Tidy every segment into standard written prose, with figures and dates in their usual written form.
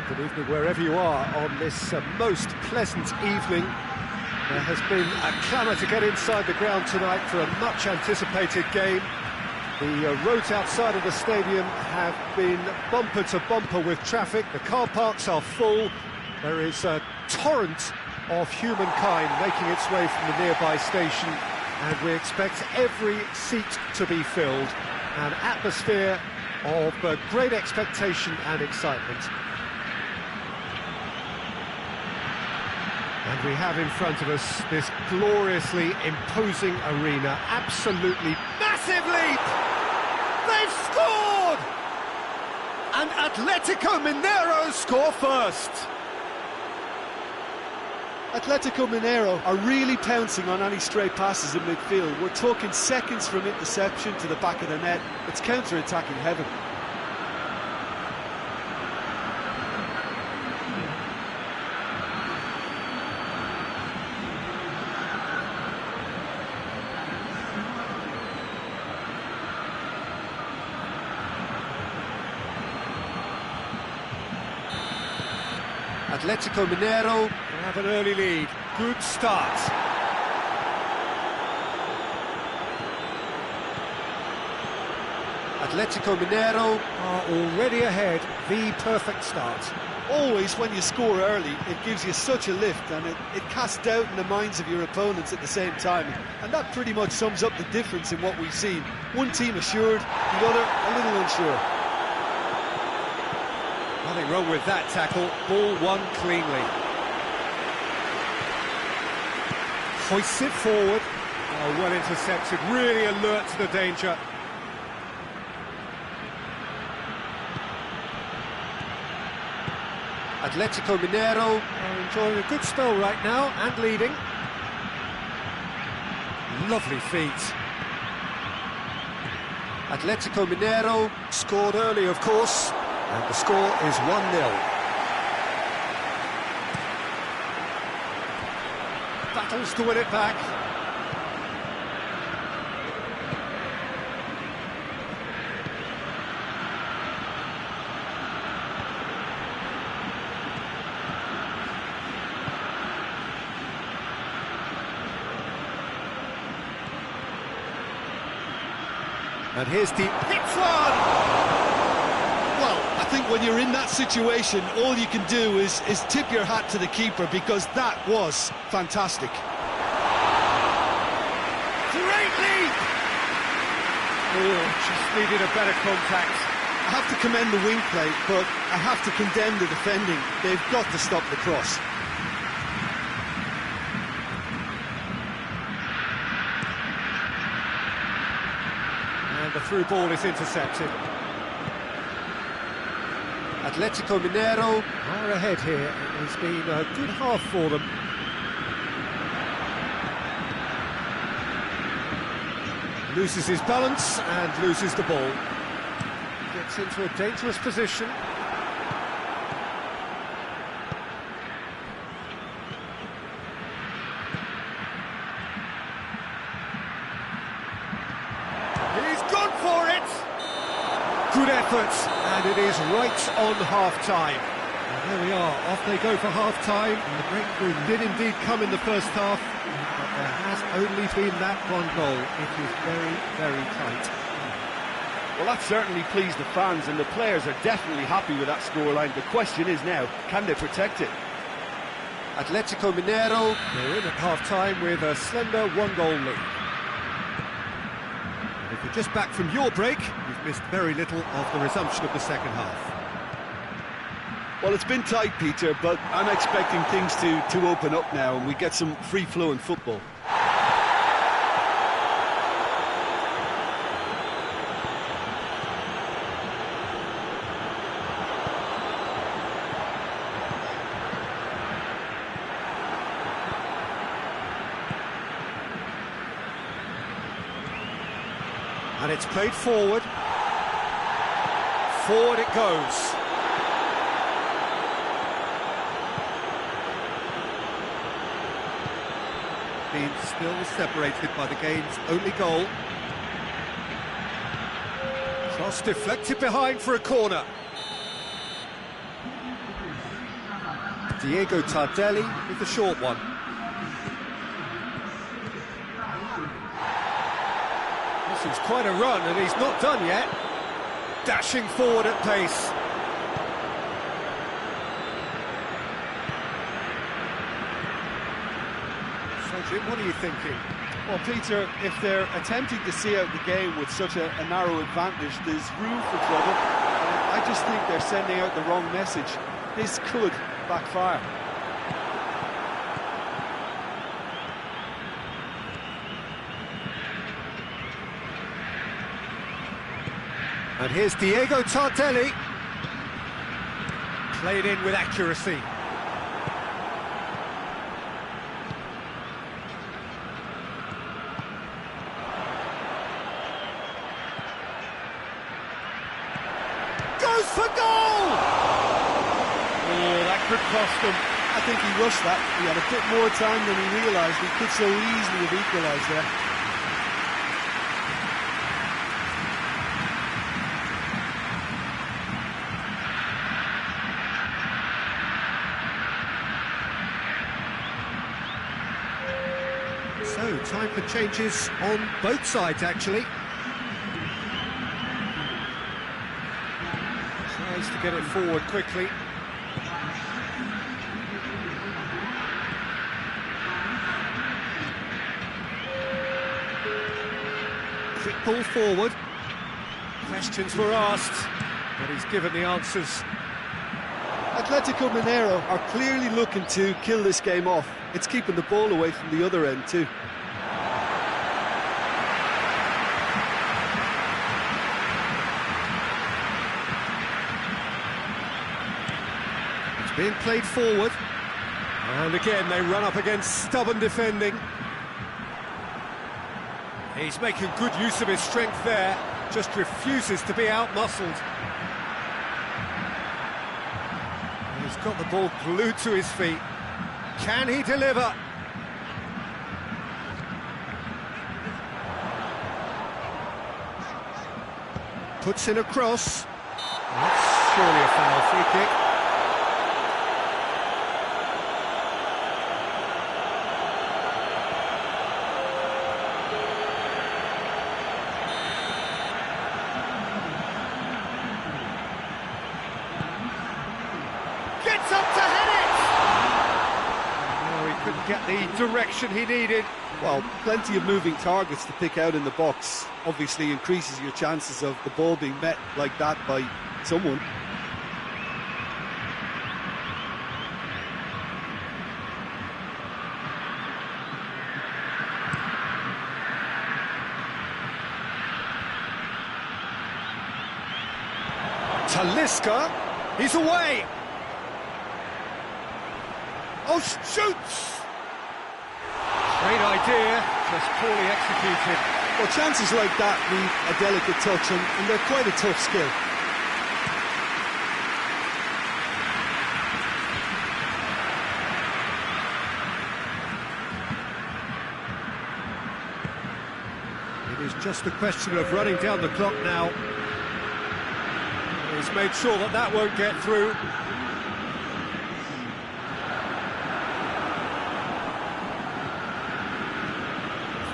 Good evening wherever you are on this most pleasant evening. There has been a clamour to get inside the ground tonight for a much-anticipated game. The roads outside of the stadium have been bumper to bumper with traffic. The car parks are full. There is a torrent of humankind making its way from the nearby station, and we expect every seat to be filled. An atmosphere of great expectation and excitement. And we have in front of us this gloriously imposing arena. Absolutely massive leap! They've scored! And Atletico Mineiro score first. Atletico Mineiro are really pouncing on any stray passes in midfield. We're talking seconds from interception to the back of the net. It's counter-attacking heaven. Atletico Mineiro have an early lead. Good start. Atletico Mineiro are already ahead. The perfect start. Always when you score early, it gives you such a lift, and it casts doubt in the minds of your opponents at the same time. And that pretty much sums up the difference in what we've seen. One team assured, the other a little unsure. Nothing wrong with that tackle. Ball won cleanly. Hoists it forward. Oh, well intercepted. Really alert to the danger. Atletico Mineiro are enjoying a good spell right now and leading. Lovely feet. Atletico Mineiro scored early, of course. And the score is 1-0. Battles to win it back. And here's the hits one! I think when you're in that situation, all you can do is tip your hat to the keeper, because that was fantastic. Great leap! Oh, just needed a better contact. I have to commend the wing play, but I have to condemn the defending. They've got to stop the cross. And the through ball is intercepted. Atletico Mineiro are ahead here. It has been a good half for them. Loses his balance and loses the ball. Gets into a dangerous position. He's gone for it! Good effort, and it is right on half-time. And there we are, off they go for half-time. The breakthrough did indeed come in the first half, but there has only been that one goal. It is very, very tight. Well, that certainly pleased the fans, and the players are definitely happy with that scoreline. The question is now, can they protect it? Atletico Mineiro, they're in at half-time with a slender one-goal lead. If you're just back from your break, you've missed very little of the resumption of the second half. Well, it's been tight, Peter, but I'm expecting things to open up now and we get some free-flowing football. And it's played forward. Forward it goes. Being still separated by the game's only goal. Cross deflected behind for a corner. Diego Tardelli with the short one. This is quite a run, and he's not done yet. Dashing forward at pace. So, Jim, what are you thinking? Well, Peter, if they're attempting to see out the game with such a narrow advantage, there's room for trouble. I just think they're sending out the wrong message. This could backfire. And here's Diego Tardelli. Played in with accuracy. Goes for goal! Oh, that could cost them. I think he rushed that. He had a bit more time than he realised. He could so easily have equalised there. So, time for changes on both sides, actually. Tries to get it forward quickly. Quick ball forward. Questions were asked, but he's given the answers. Atletico Mineiro are clearly looking to kill this game off. It's keeping the ball away from the other end too. It's being played forward. And again, they run up against stubborn defending. He's making good use of his strength there, just refuses to be out-muscled. He's got the ball glued to his feet. Can he deliver? Puts in a cross. That's surely a foul, free kick. Gets up to head it! No, he couldn't get the direction he needed. Well, plenty of moving targets to pick out in the box. Obviously increases your chances of the ball being met like that by someone. Talisca, he's away! Oh, shoots! Great idea, just poorly executed. Well, chances like that need a delicate touch, and they're quite a tough skill. It is just a question of running down the clock now. He's made sure that that won't get through.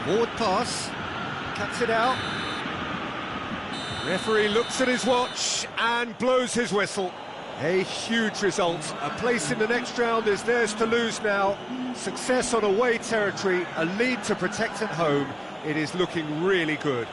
Forward pass, cuts it out. Referee looks at his watch and blows his whistle. A huge result. A place in the next round is theirs to lose now. Success on away territory, a lead to protect at home. It is looking really good.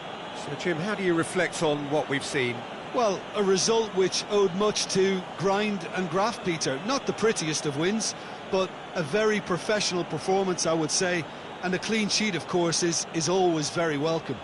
So, Jim, how do you reflect on what we've seen? Well, a result which owed much to grind and graft, Peter. Not the prettiest of wins, but a very professional performance, I would say. And a clean sheet, of course, is always very welcome.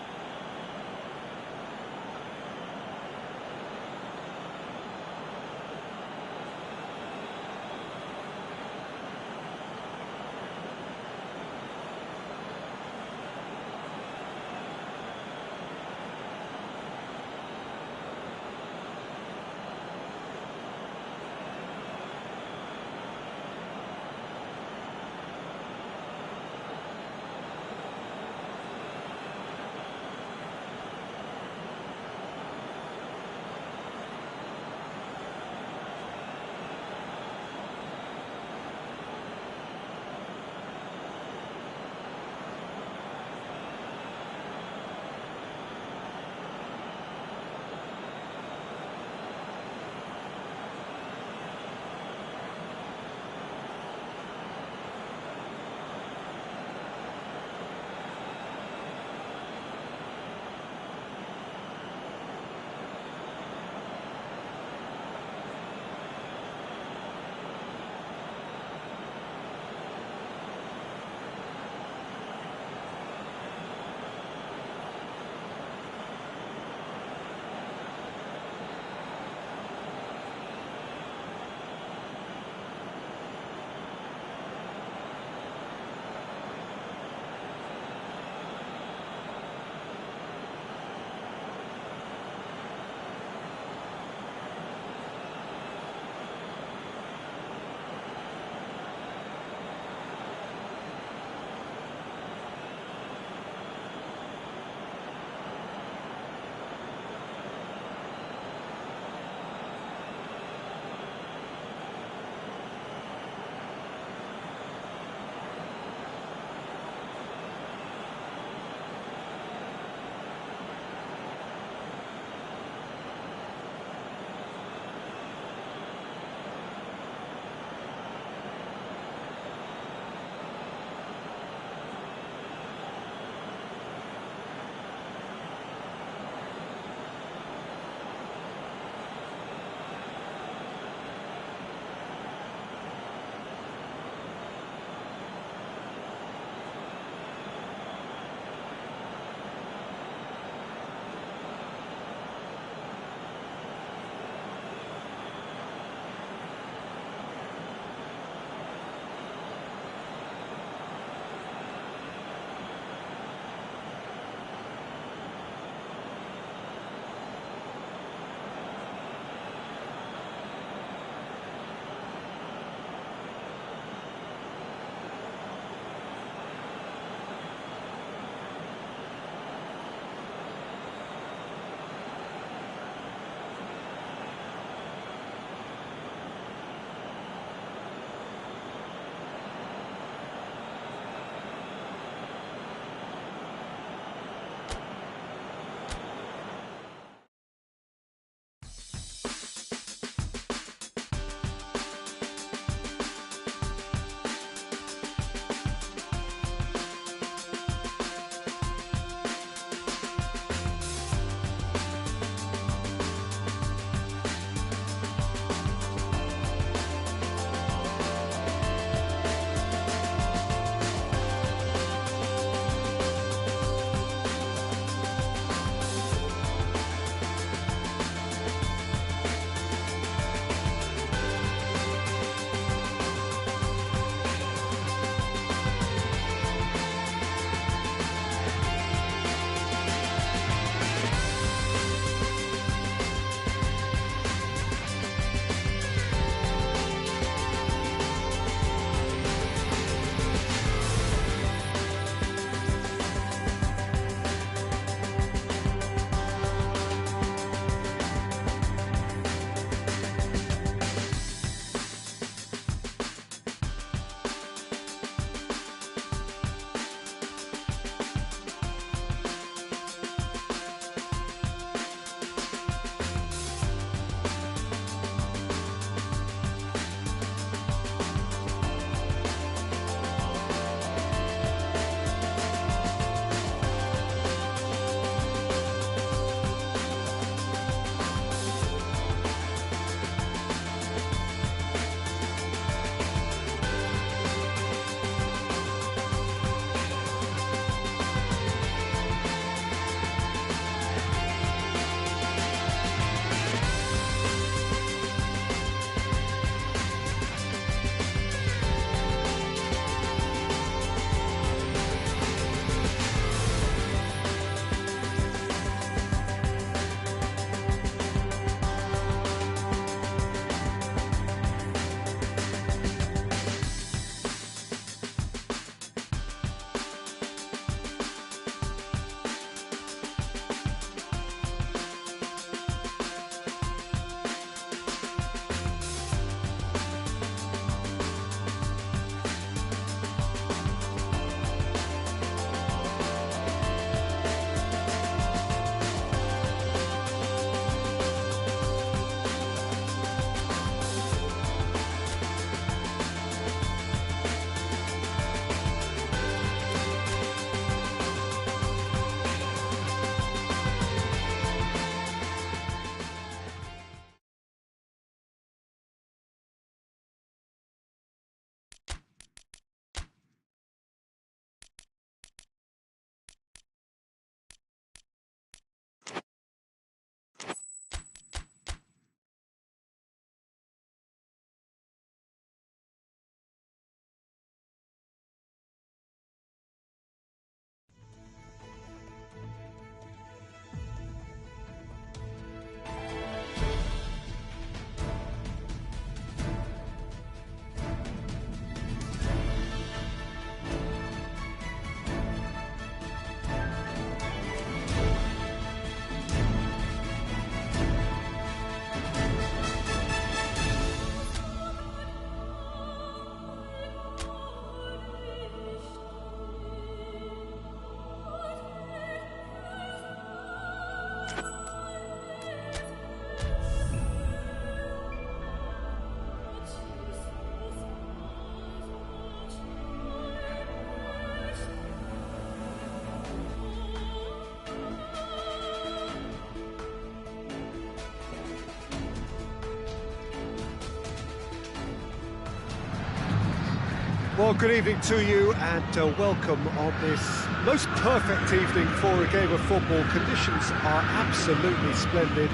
Well, good evening to you and welcome on this most perfect evening for a game of football. Conditions are absolutely splendid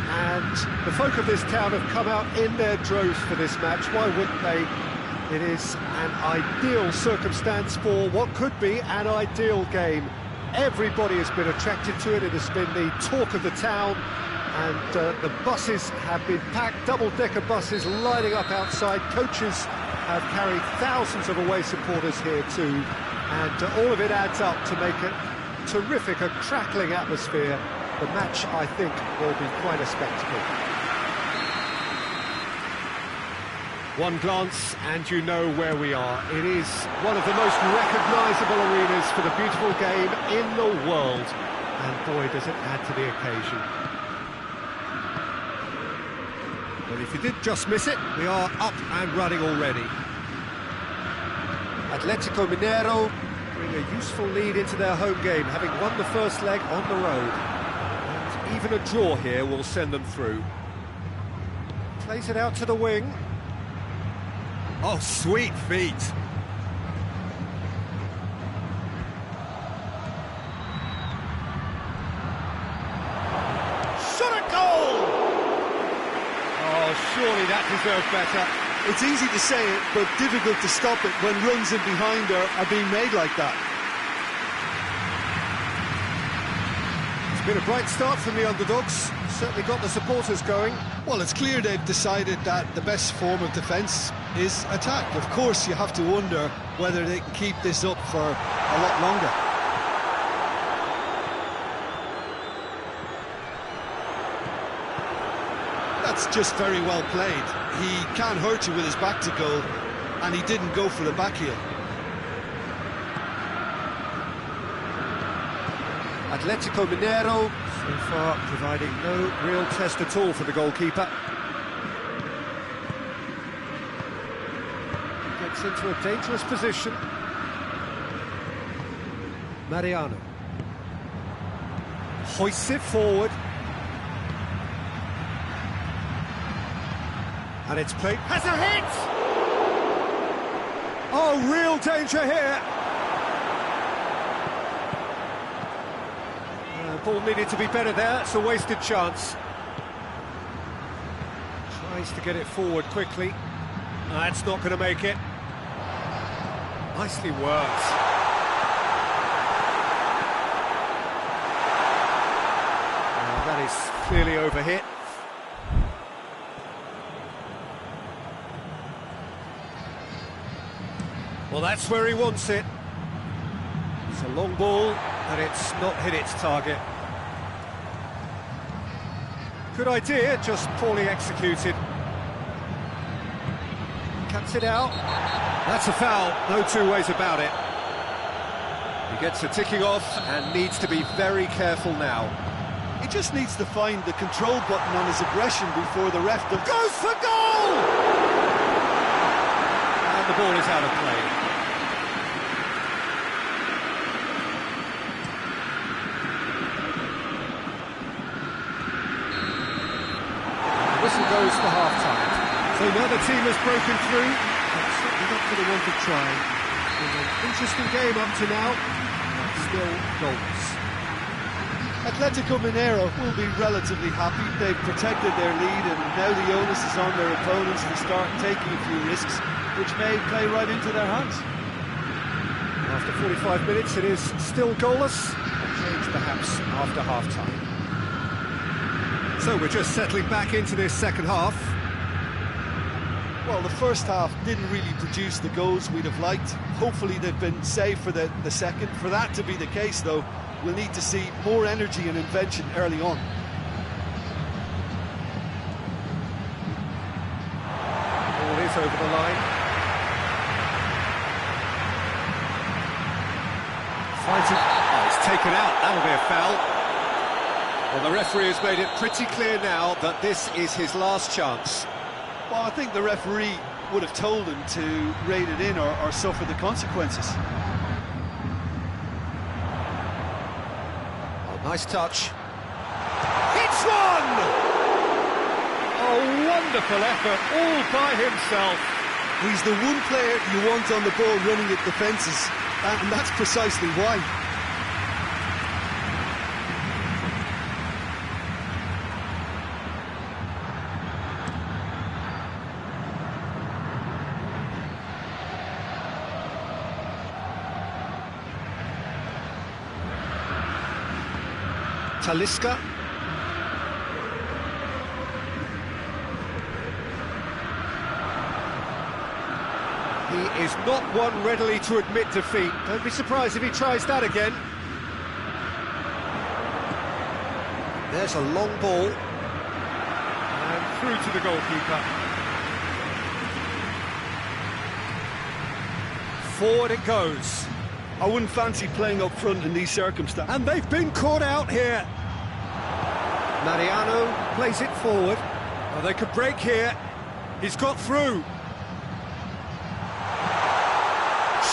and the folk of this town have come out in their droves for this match. Why wouldn't they? It is an ideal circumstance for what could be an ideal game. Everybody has been attracted to it. It has been the talk of the town, and the buses have been packed, double-decker buses lining up outside. Coaches have carried thousands of away supporters here too, and all of it adds up to make a terrific, a crackling atmosphere. The match, I think, will be quite a spectacle. One glance and you know where we are. It is one of the most recognisable arenas for the beautiful game in the world. And boy, does it add to the occasion. But if you did just miss it, we are up and running already. Atletico Mineiro bring a useful lead into their home game, having won the first leg on the road. And even a draw here will send them through. Plays it out to the wing. Oh, sweet feet. Shot a goal! Oh, surely that deserved better. It's easy to say it, but difficult to stop it when runs in behind are being made like that. It's been a bright start from the underdogs. Certainly got the supporters going. Well, it's clear they've decided that the best form of defence is attack. Of course, you have to wonder whether they can keep this up for a lot longer. That's just very well played. He can't hurt you with his back to goal, and he didn't go for the back heel. Atletico Mineiro, so far providing no real test at all for the goalkeeper. Gets into a dangerous position. Mariano hoists it forward. And it's played. Has a hit! Oh, real danger here. Ball needed to be better there. It's a wasted chance. Tries to get it forward quickly. That's not going to make it. Nicely worked. That is clearly overhit. Well, that's where he wants it. It's a long ball, and it's not hit its target. Good idea, just poorly executed. Cuts it out. That's a foul, no two ways about it. He gets a ticking off and needs to be very careful now. He just needs to find the control button on his aggression before the ref does. Goes for goal! And the ball is out of play. Whistle goes for half-time. So now the team has broken through, but certainly not for the want of trying. It's been an interesting game up to now, but still goals. Atletico Mineiro will be relatively happy. They've protected their lead, and now the onus is on their opponents to start taking a few risks, which may play right into their hands. After 45 minutes, it is still goalless. A change perhaps after half-time. So we're just settling back into this second half. Well, the first half didn't really produce the goals we'd have liked. Hopefully they've been saved for the second. For that to be the case, though, we'll need to see more energy and invention early on. Ball is over the line. Fighting. Oh, it's taken out. That'll be a foul. Well, the referee has made it pretty clear now that this is his last chance. Well, I think the referee would have told him to rate it in or suffer the consequences. Oh, nice touch. It's one! Oh, wonderful effort, all by himself. He's the one player you want on the ball running at defences, and that's precisely why. Talisca. He is not one readily to admit defeat. Don't be surprised if he tries that again. There's a long ball. And through to the goalkeeper. Forward it goes. I wouldn't fancy playing up front in these circumstances. And they've been caught out here. Mariano plays it forward. Well, they could break here. He's got through.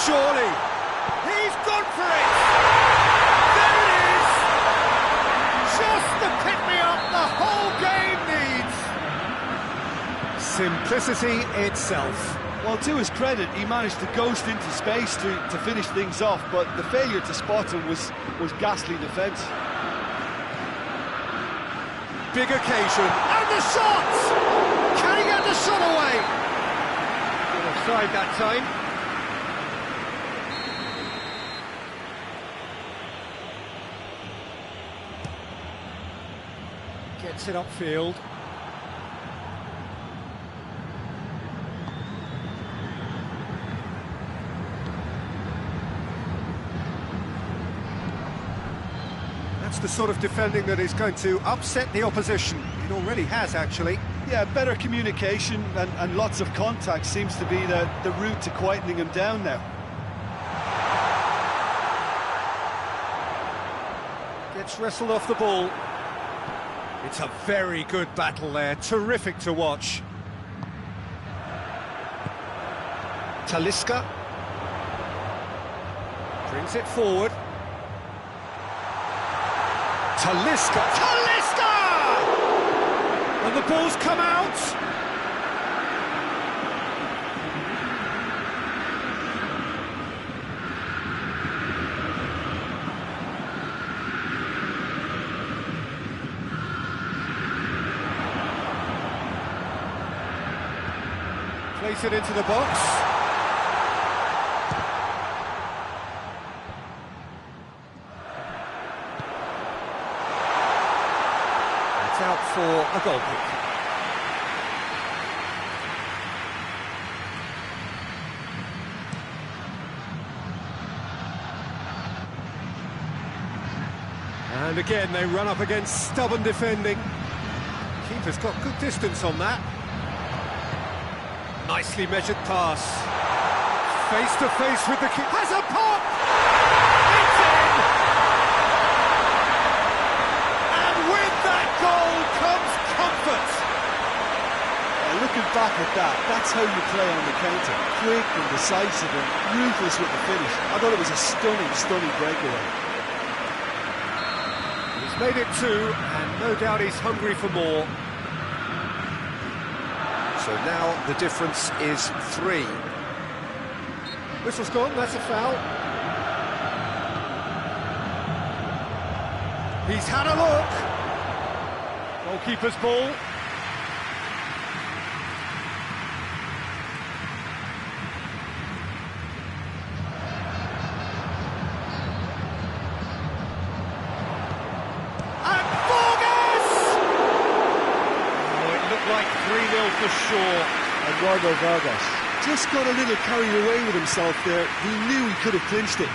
Surely. He's gone for it. There it is. Just the pick-me-up the whole game needs. Simplicity itself. Well, to his credit, he managed to ghost into space to finish things off, but the failure to spot him was ghastly defence. Big occasion, and the shot! Can he get the shot away? Good offside that time. Gets it upfield. That's the sort of defending that is going to upset the opposition. It already has, actually. Yeah, better communication and lots of contact seems to be the route to quietening him down now. Gets wrestled off the ball. It's a very good battle there, terrific to watch. Talisca brings it forward. Talisca! And the ball's come out! Place it into the box. Out for a goal kick. And again they run up against stubborn defending. Keeper's got good distance on that. Nicely measured pass. Face to face with the keeper. Has a pop! It's in! And with that goal comes comfort. Looking back at that, that's how you play on the counter. Quick and decisive and ruthless with the finish. I thought it was a stunning breakaway. He's made it 2, and no doubt he's hungry for more. So now the difference is 3. Whistle's gone, that's a foul. He's had a look. Goalkeeper's ball. Like 3-0 for sure. Eduardo Vargas just got a little carried away with himself there. He knew he could have clinched it.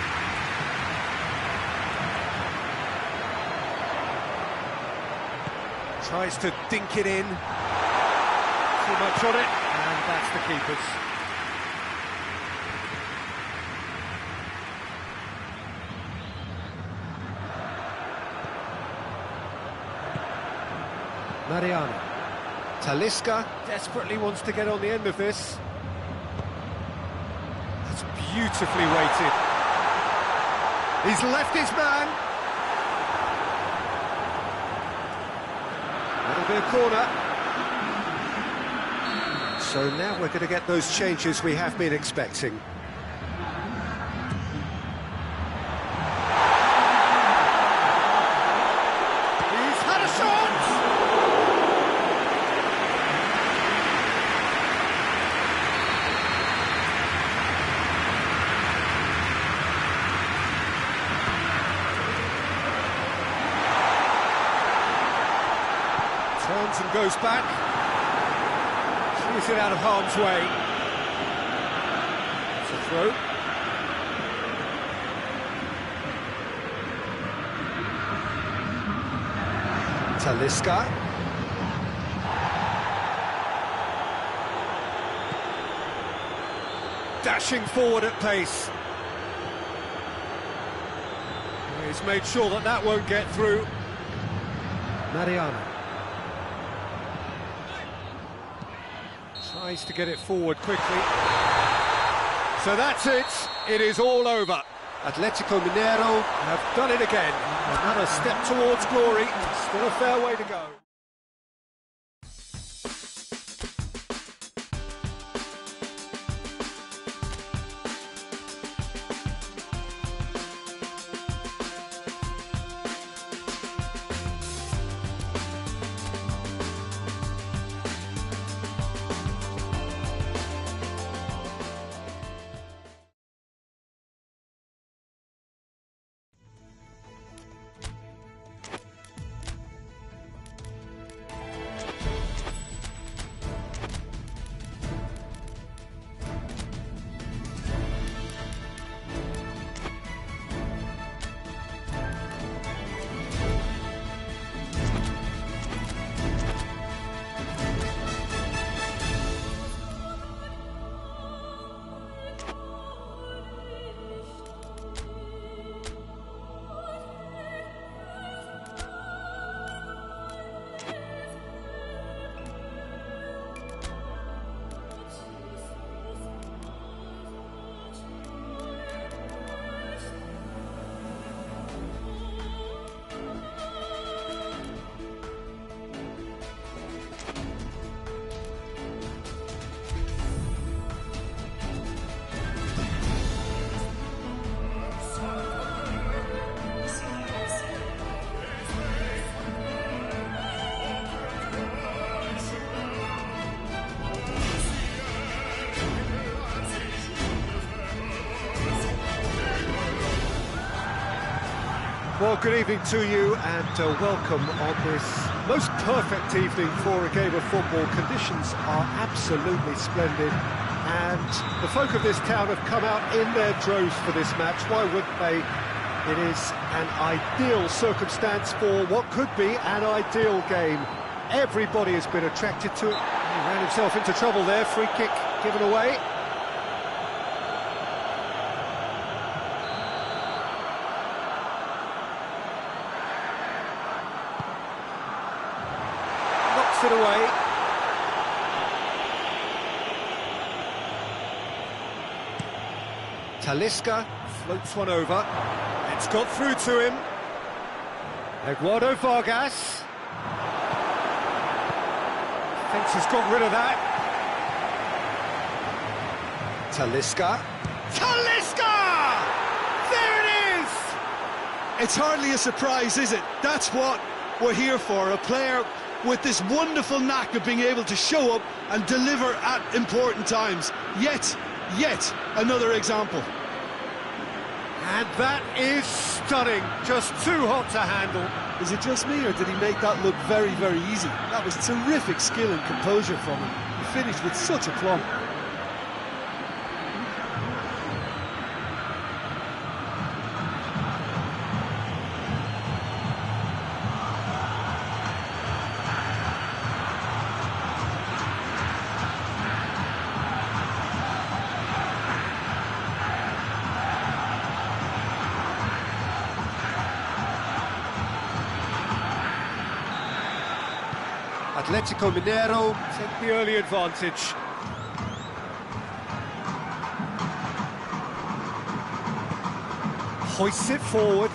Tries to dink it in. Too much on it, and that's the keeper's. Mariano. Talisca desperately wants to get on the end of this. That's beautifully weighted. He's left his man. That'll be a corner. So now we're going to get those changes we have been expecting. He's had a shot! Turns and goes back. Clears it out of harm's way. It's a throw. Talisca. Dashing forward at pace. He's made sure that that won't get through. Mariano. Tries to get it forward quickly. So that's it. It is all over. Atletico Mineiro have done it again. Another step towards glory. Still a fair way to go. Well, good evening to you and welcome on this most perfect evening for a game of football. Conditions are absolutely splendid and the folk of this town have come out in their droves for this match. Why wouldn't they? It is an ideal circumstance for what could be an ideal game. Everybody has been attracted to it. He ran himself into trouble there, free kick given away. It away. Talisca floats one over. It's got through to him. Eduardo Vargas. Thinks he's got rid of that. Talisca. Talisca! There it is! It's hardly a surprise, is it? That's what we're here for, a player with this wonderful knack of being able to show up and deliver at important times. Yet another example. And that is stunning, just too hot to handle. Is it just me, or did he make that look very, very easy? That was terrific skill and composure from him. He finished with such aplomb. Atletico Mineiro take the early advantage. Hoists it forward.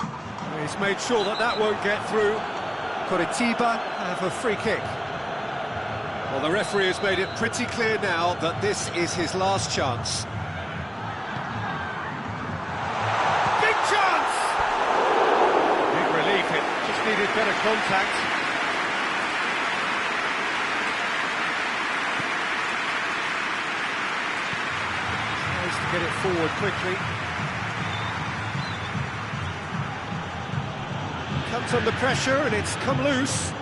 He's made sure that that won't get through. Coritiba have a free kick. Well, the referee has made it pretty clear now that this is his last chance. Big chance! Big relief, it just needed better contact. Tries to get it forward quickly. Comes under pressure and it's come loose.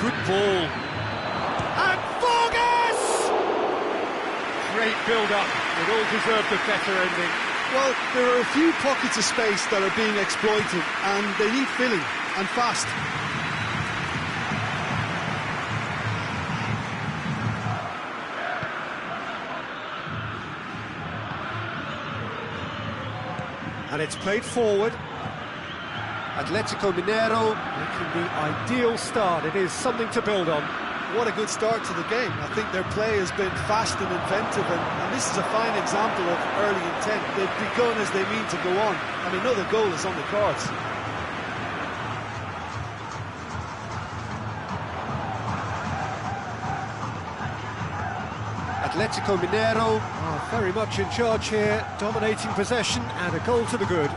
Good ball. And Vargas! Great build-up. It all deserved a better ending. Well, there are a few pockets of space that are being exploited, and they need filling, and fast. And it's played forward. Atletico Mineiro making the ideal start. It is something to build on. What a good start to the game. I think their play has been fast and inventive, and this is a fine example of early intent. They've begun as they mean to go on, and another goal is on the cards. Atletico Mineiro are very much in charge here, dominating possession and a goal to the good.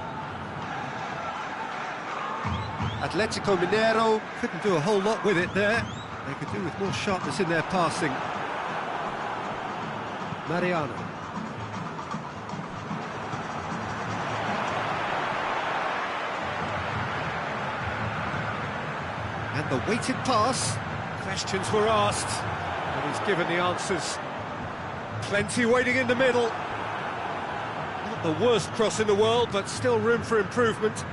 Atletico Mineiro couldn't do a whole lot with it there. They could do with more sharpness in their passing. Mariano. And the weighted pass. Questions were asked, and he's given the answers. Plenty waiting in the middle. Not the worst cross in the world, but still room for improvement.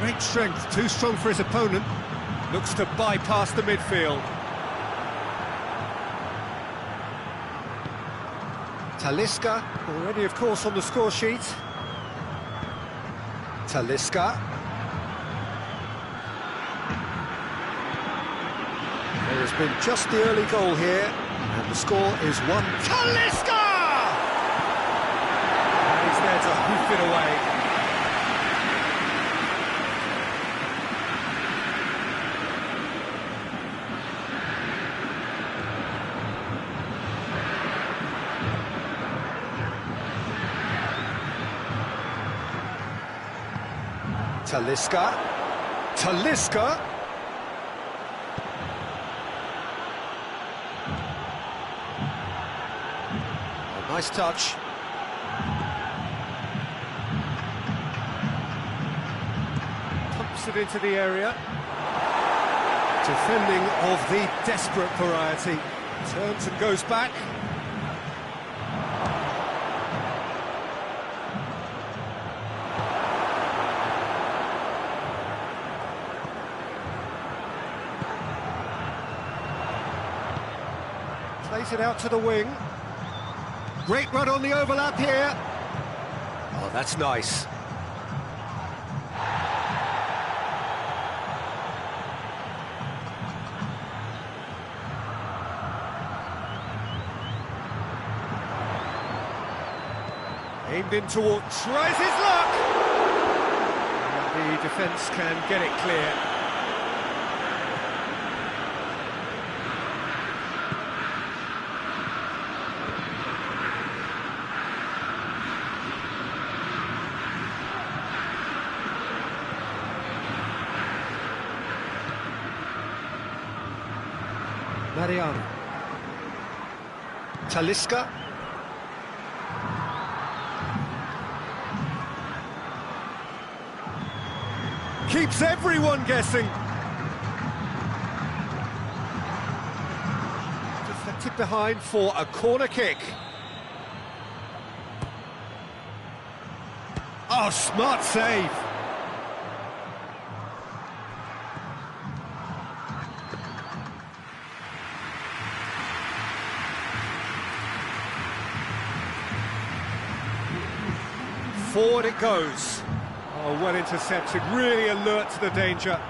Great strength, too strong for his opponent. Looks to bypass the midfield. Talisca, already of course on the score sheet. Talisca. There has been just the early goal here, and the score is 1. Talisca! And he's there to hoof it away. Talisca. Talisca. A nice touch. Pumps it into the area. Defending of the desperate variety. Turns and goes back. Plays it out to the wing. Great run on the overlap here. Oh, that's nice. Aimed in toward, tries his luck! And the defence can get it clear. Mariano. Talisca. Keeps everyone guessing. Deflected behind for a corner kick. Oh, smart save. Forward it goes. Oh, well intercepted, really alert to the danger.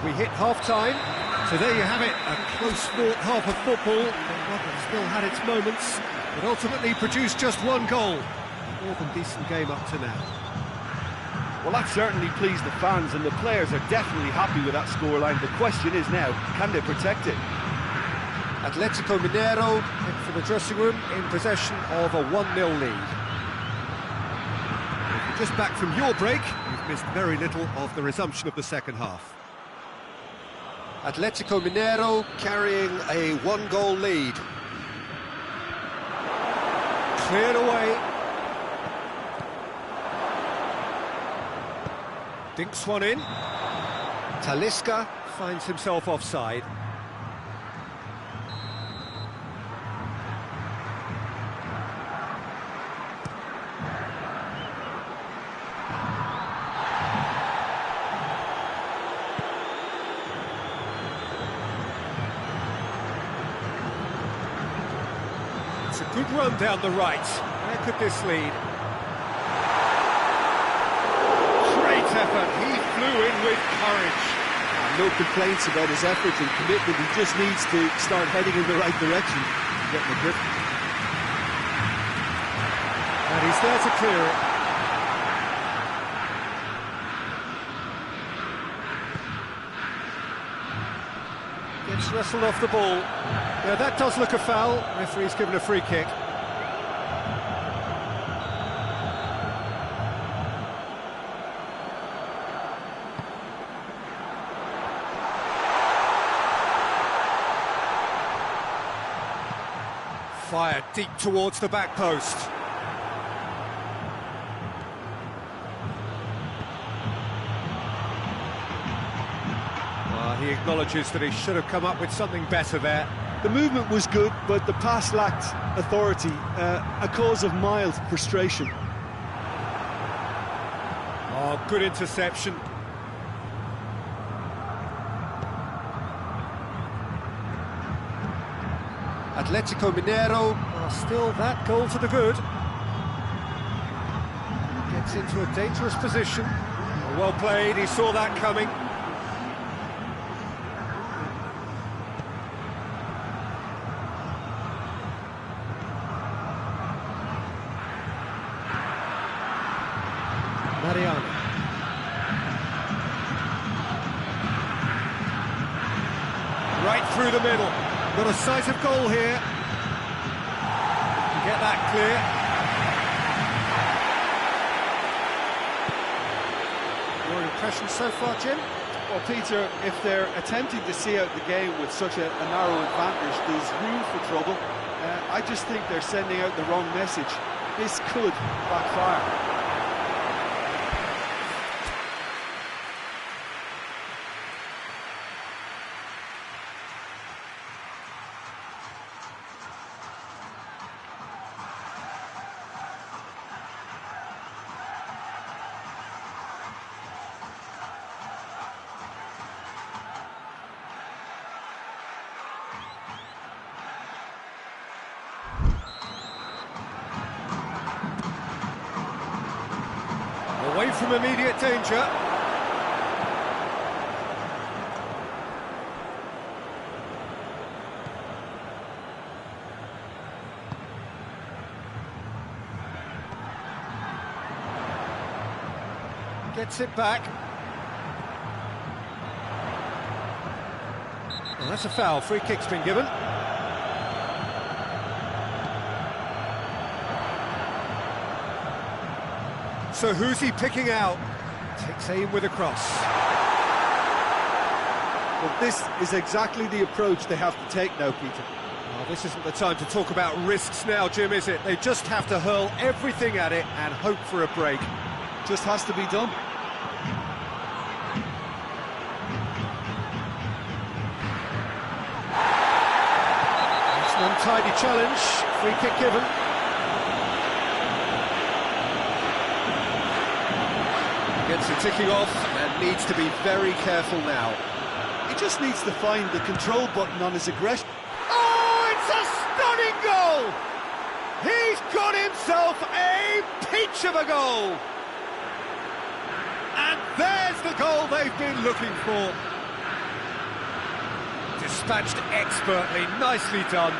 we hit half-time. So there you have it, a close-fought half of football. One that still had its moments, but ultimately produced just one goal. More than decent game up to now. Well, that certainly pleased the fans, and the players are definitely happy with that scoreline. The question is now, can they protect it? Atletico Mineiro head for the dressing room in possession of a 1-0 lead. If you're just back from your break, you've missed very little of the resumption of the second half. Atletico Mineiro carrying a 1-goal lead. Cleared away. Dinks one in. Talisca finds himself offside. It's a good run down the right. Where could this lead? Great effort, he flew in with courage. No complaints about his effort and commitment. He just needs to start heading in the right direction, getting a grip. And he's there to clear it. Gets wrestled off the ball. Yeah, that does look a foul. Referee's given a free kick. Fired deep towards the back post. He acknowledges that he should have come up with something better there. The movement was good, but the pass lacked authority, a cause of mild frustration. Oh, good interception. Atletico Mineiro are still that goal to the good. Gets into a dangerous position. Well played, he saw that coming. Mariano. Right through the middle. Got a sight of goal here. Get that clear. Your impression so far, Jim? Well, Peter, if they're attempting to see out the game with such a narrow advantage, there's room for trouble. I just think they're sending out the wrong message. This could backfire. Away from immediate danger. Gets it back. Well, that's a foul. Free kick's been given. So who's he picking out? Takes aim with a cross. Well, this is exactly the approach they have to take now, Peter. Oh, this isn't the time to talk about risks now, Jim, is it? They just have to hurl everything at it and hope for a break. Just has to be done. It's an untidy challenge. Free kick given. Gets it ticking off and needs to be very careful now. He just needs to find the control button on his aggression. Oh, it's a stunning goal! He's got himself a peach of a goal! And there's the goal they've been looking for. Dispatched expertly, nicely done.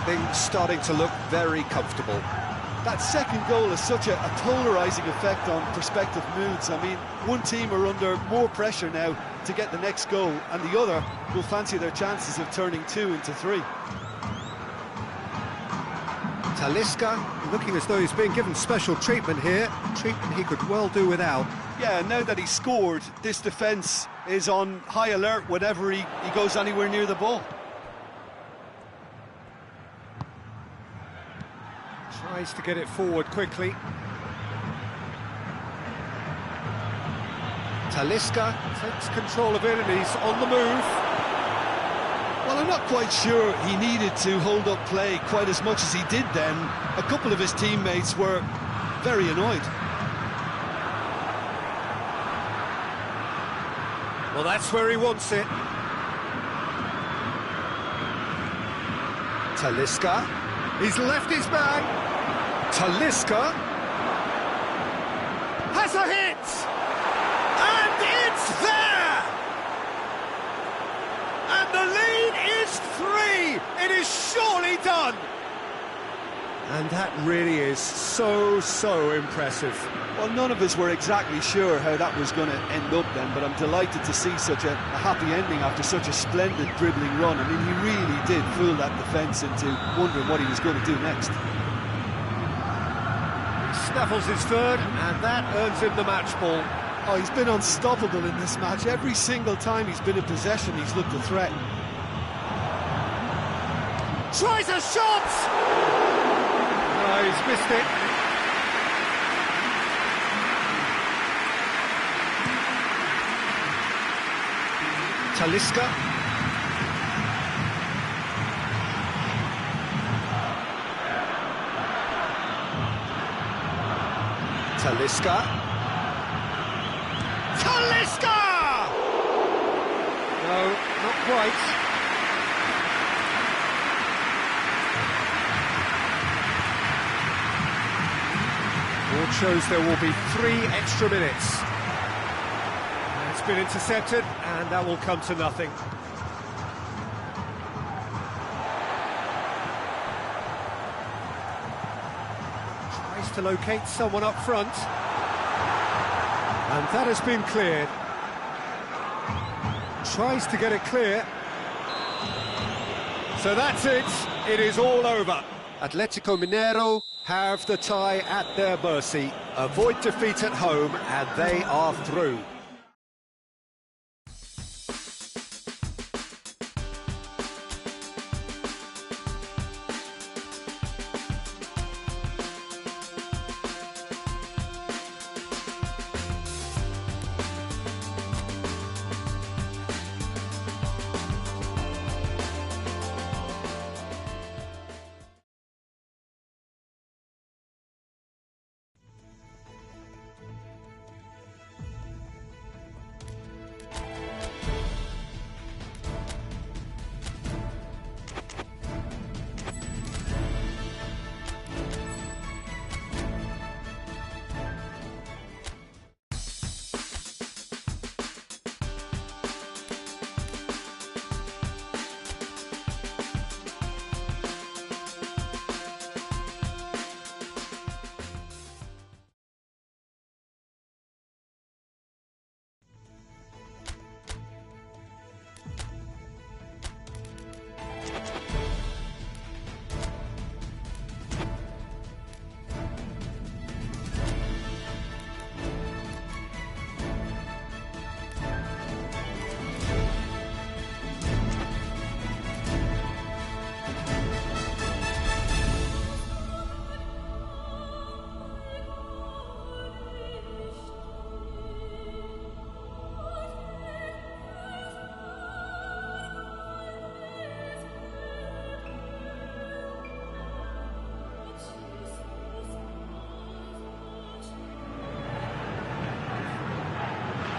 Things starting to look very comfortable. That second goal has such a polarising effect on prospective moods. I mean, one team are under more pressure now to get the next goal, and the other will fancy their chances of turning 2 into 3. Talisca looking as though he's being given special treatment here, treatment he could well do without. Yeah, now that he's scored, this defence is on high alert whenever he goes anywhere near the ball. Tries to get it forward quickly. Talisca takes control of it and he's on the move. Well, I'm not quite sure he needed to hold up play quite as much as he did then. A couple of his teammates were very annoyed. Well, that's where he wants it. Talisca. He's left his man. Talisca has a hit! And it's there! And the lead is 3! It is surely done! And that really is so impressive. Well, none of us were exactly sure how that was going to end up then, but I'm delighted to see such a happy ending after such a splendid dribbling run. I mean, he really did fool that defence into wondering what he was going to do next. Snaffles his third, and that earns him the match ball. Oh, he's been unstoppable in this match. Every single time he's been in possession, he's looked a threat. Tries a shot! No, he's missed it. Talisca. Talisca. Talisca! No, not quite. Board shows there will be 3 extra minutes. It's been intercepted, and that will come to nothing. To locate someone up front, and that has been cleared. Tries to get it clear. So that's it. It is all over. Atletico Mineiro have the tie at their mercy. Avoid defeat at home, and they are through.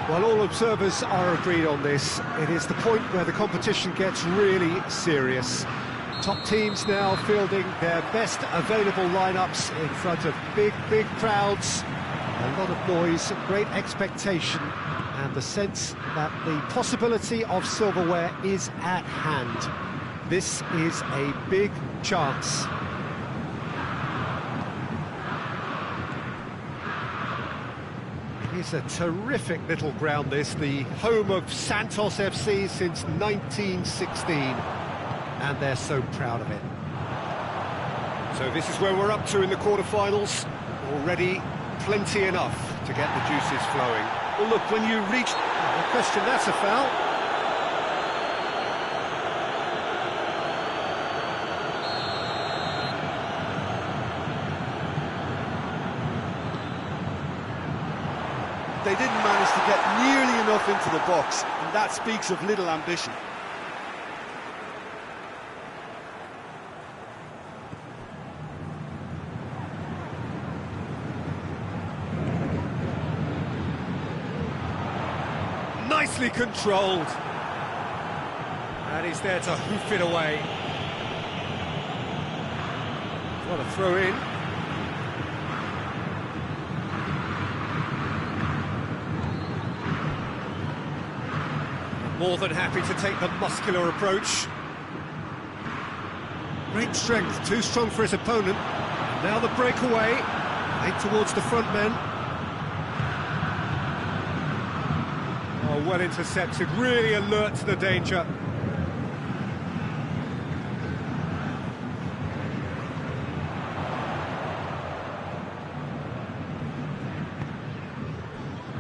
Well, all observers are agreed on this. It is the point where the competition gets really serious. Top teams now fielding their best available lineups in front of big crowds. A lot of noise, great expectation, and the sense that the possibility of silverware is at hand. This is a big chance. It's a terrific little ground, this, the home of Santos FC since 1916, and they're so proud of it. So this is where we're up to in the quarterfinals. Already plenty enough to get the juices flowing. Well, look, when you reach... No question, that's a foul. They didn't manage to get nearly enough into the box, and that speaks of little ambition. Nicely controlled. And he's there to hoof it away. What a throw in. More than happy to take the muscular approach. Great strength, too strong for his opponent. Now the breakaway, right towards the front men. Oh, well intercepted, really alert to the danger.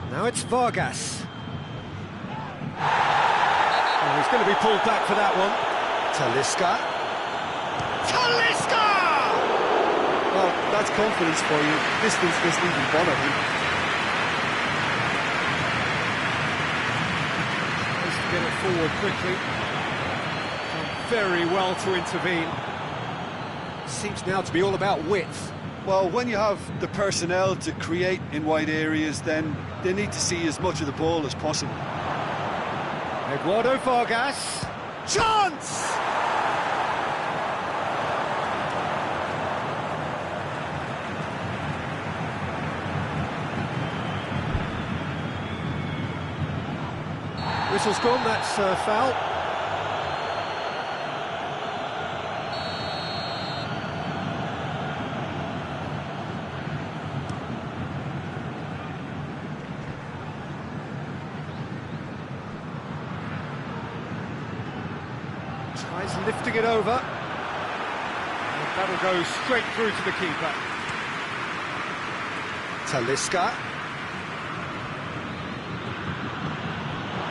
Now it's Vargas. Oh, he's going to be pulled back for that one. Talisca. Talisca! Well, that's confidence for you. Distance doesn't even bother him. Nice to get it forward quickly. Done very well to intervene. Seems now to be all about width. Well, when you have the personnel to create in wide areas, then they need to see as much of the ball as possible. Eduardo Vargas. Chance! Whistle's gone, that's foul. Tries lifting it over. And that'll go straight through to the keeper. Talisca.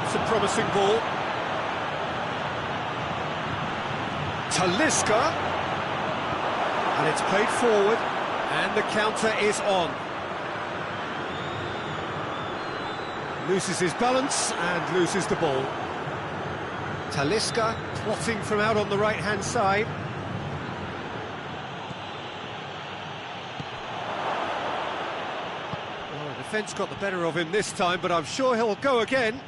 It's a promising ball. Talisca. And it's played forward. And the counter is on. Loses his balance and loses the ball. Talisca plotting from out on the right-hand side. Well, the defence got the better of him this time, but I'm sure he'll go again.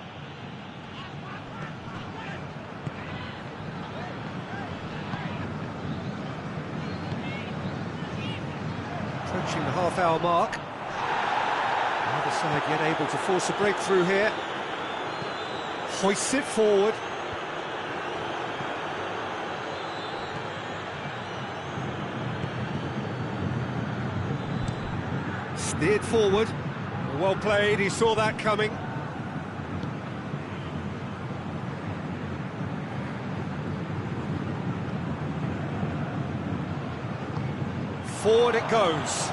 Approaching the half-hour mark. The other side yet able to force a breakthrough here. Hoists it forward. Steered forward. Well played, he saw that coming. Forward it goes.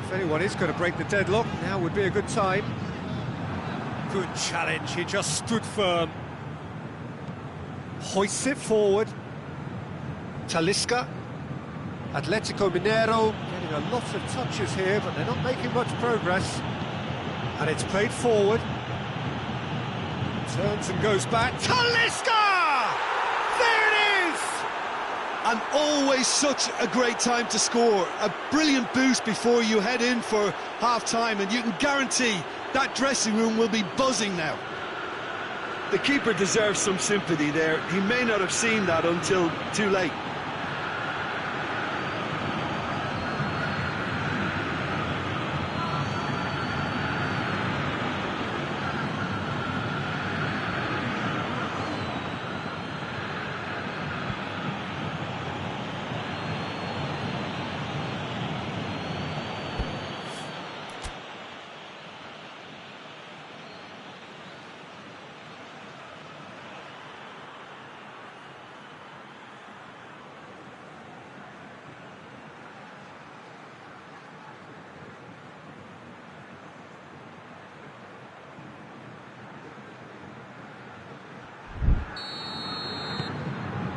If anyone is going to break the deadlock, now would be a good time. Good challenge, he just stood firm. Hoists it forward. Talisca. Atletico Mineiro getting a lot of touches here, but they're not making much progress. And it's played forward. Turns and goes back. Talisca! There it is! And always such a great time to score. A brilliant boost before you head in for half-time, and you can guarantee that dressing room will be buzzing now. The keeper deserves some sympathy there. He may not have seen that until too late.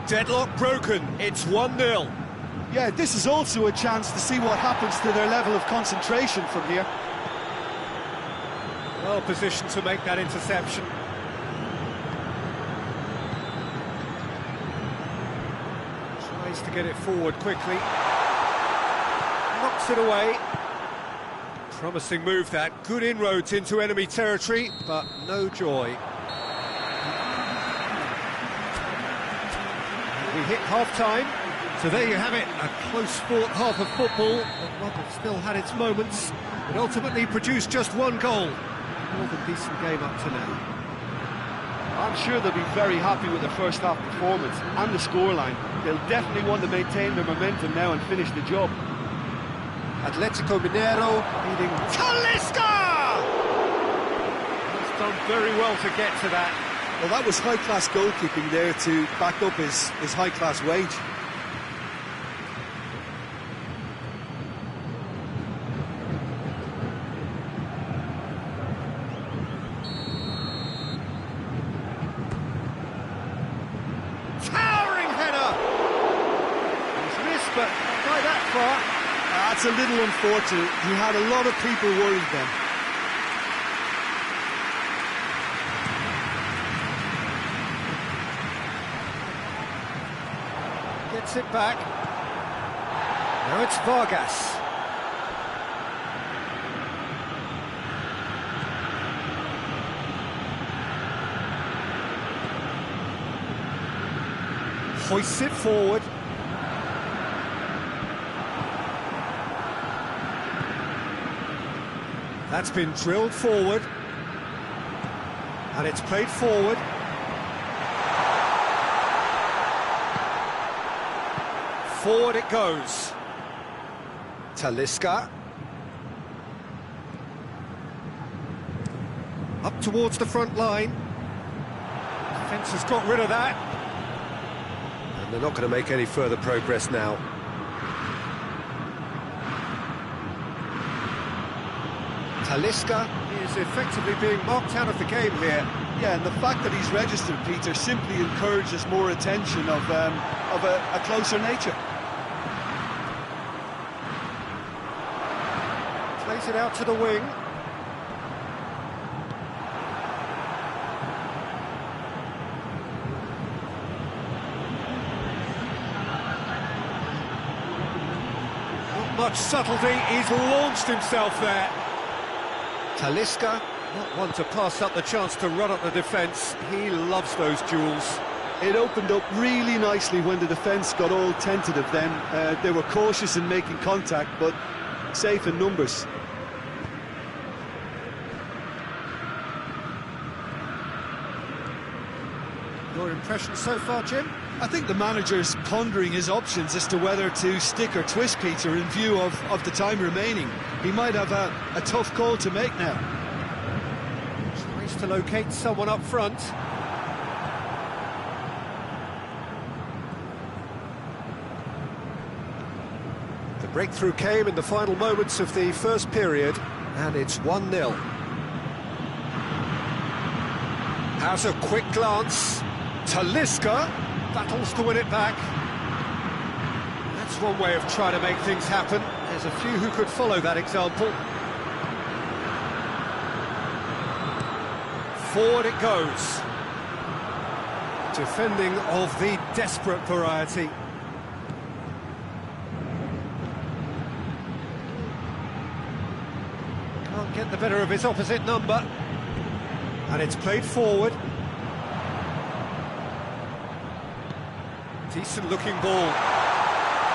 Deadlock broken, it's 1-0. Yeah, this is also a chance to see what happens to their level of concentration from here. Well positioned to make that interception. Tries to get it forward quickly. Knocks it away. Promising move that. Good inroads into enemy territory, but no joy. We hit half-time, so there you have it, a close-fought half of football, but one that still had its moments. It ultimately produced just one goal. More than decent game up to now. I'm sure they'll be very happy with the first half performance and the scoreline. They'll definitely want to maintain their momentum now and finish the job. Atletico Mineiro leading Talisca! He's done very well to get to that. Well, that was high-class goalkeeping there to back up his high-class wage. Towering header! He's missed, but not by that far. That's a little unfortunate. He had a lot of people worried then. Gets it back. Now it's Vargas. Hoists it forward. That's been drilled forward. And it's played forward. Forward it goes. Talisca. Up towards the front line. Defence has got rid of that. And they're not going to make any further progress now. Talisca is effectively being marked out of the game here. Yeah, and the fact that he's registered, Peter, simply encourages more attention of a closer nature. Plays it out to the wing. Not much subtlety, he's launched himself there. Talisca, not one to pass up the chance to run up the defence. He loves those duels. It opened up really nicely when the defence got all tentative then. They were cautious in making contact, but safe in numbers. Your impression so far, Jim? I think the manager's pondering his options as to whether to stick or twist Peter in view of the time remaining. He might have a tough call to make now. Tries to locate someone up front. The breakthrough came in the final moments of the first period, and it's 1-0. Has a quick glance. Talisca battles to win it back. That's one way of trying to make things happen. There's a few who could follow that example. Forward it goes. Defending of the desperate variety. Can't get the better of his opposite number. And it's played forward. Decent looking ball.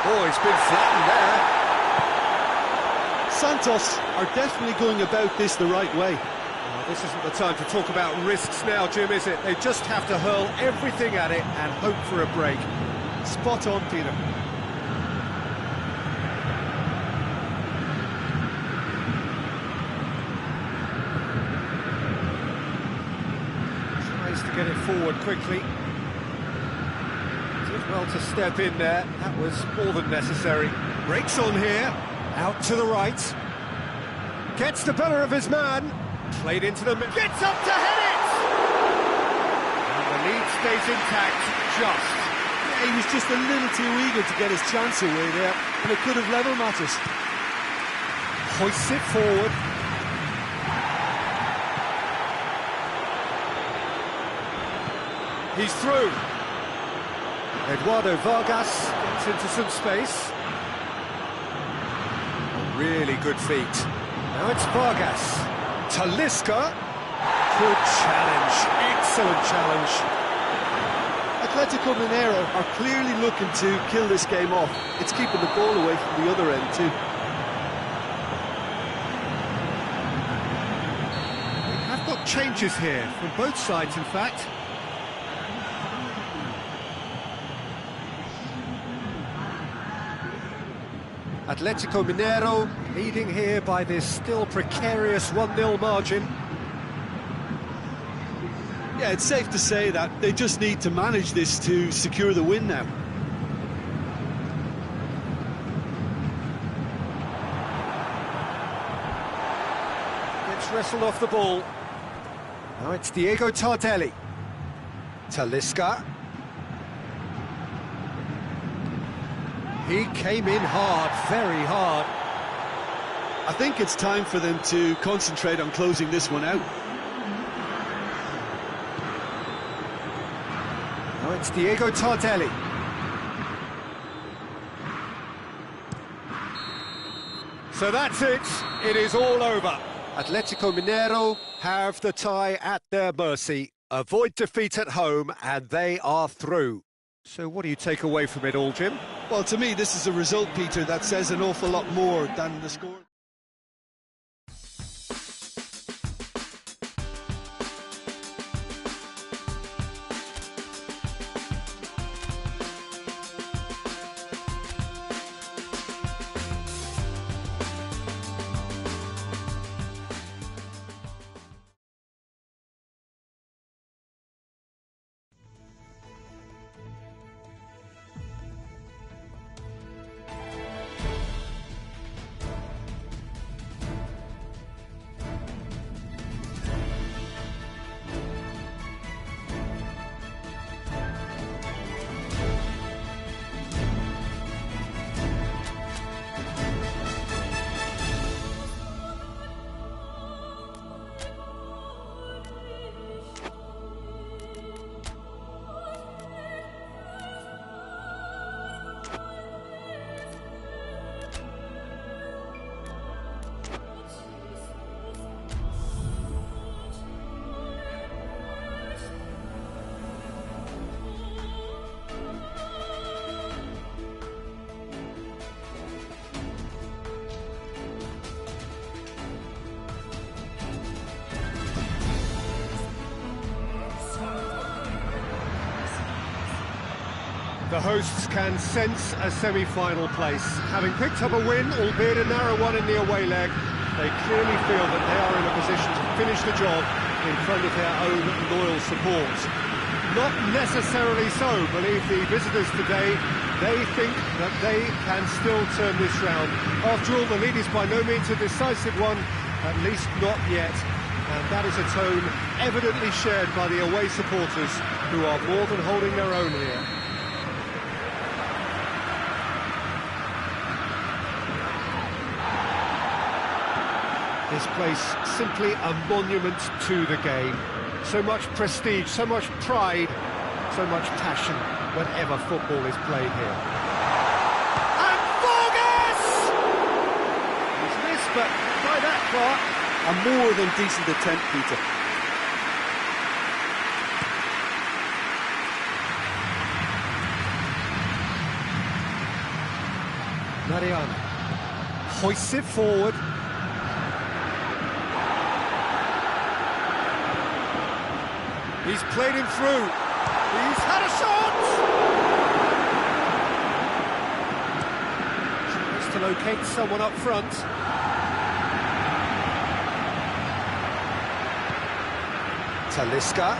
Oh, he's been flattened there. Santos are definitely going about this the right way. Oh, this isn't the time to talk about risks now, Jim, is it? They just have to hurl everything at it and hope for a break. Spot on, Peter. Tries to get it forward quickly. Did well to step in there. That was more than necessary. Breaks on here. Out to the right. Gets the better of his man. Played into the middle. Gets up to head it! And the lead stays intact, just. Yeah, he was just a little too eager to get his chance away there, and it could have level matters. Hoists it forward. He's through. Eduardo Vargas gets into some space. Really good feet. Now it's Vargas. Talisca. Good challenge. Excellent challenge. Atletico Mineiro are clearly looking to kill this game off. It's keeping the ball away from the other end too. We have got changes here from both sides, in fact. Atletico Mineiro leading here by this still precarious 1-0 margin. Yeah, it's safe to say that they just need to manage this to secure the win now. Gets wrestled off the ball. Now it's Diego Tardelli. Talisca. He came in hard, very hard. I think it's time for them to concentrate on closing this one out. Now it's Diego Tardelli. So that's it. It is all over. Atletico Mineiro have the tie at their mercy. Avoid defeat at home, and they are through. So what do you take away from it all, Jim? Well, to me, this is a result, Peter, that says an awful lot more than the score. The hosts can sense a semi-final place. Having picked up a win, albeit a narrow one in the away leg, they clearly feel that they are in a position to finish the job in front of their own loyal support. Not necessarily so, believe the visitors today. They think that they can still turn this round. After all, the lead is by no means a decisive one, at least not yet. And that is a tone evidently shared by the away supporters, who are more than holding their own here. This place simply a monument to the game. So much prestige, so much pride, so much passion whenever football is played here. And Vargas! He's missed, but by that far. A more than decent attempt, Peter. Mariano hoists it forward. He's played him through. He's had a shot! Tries to locate someone up front. Talisca.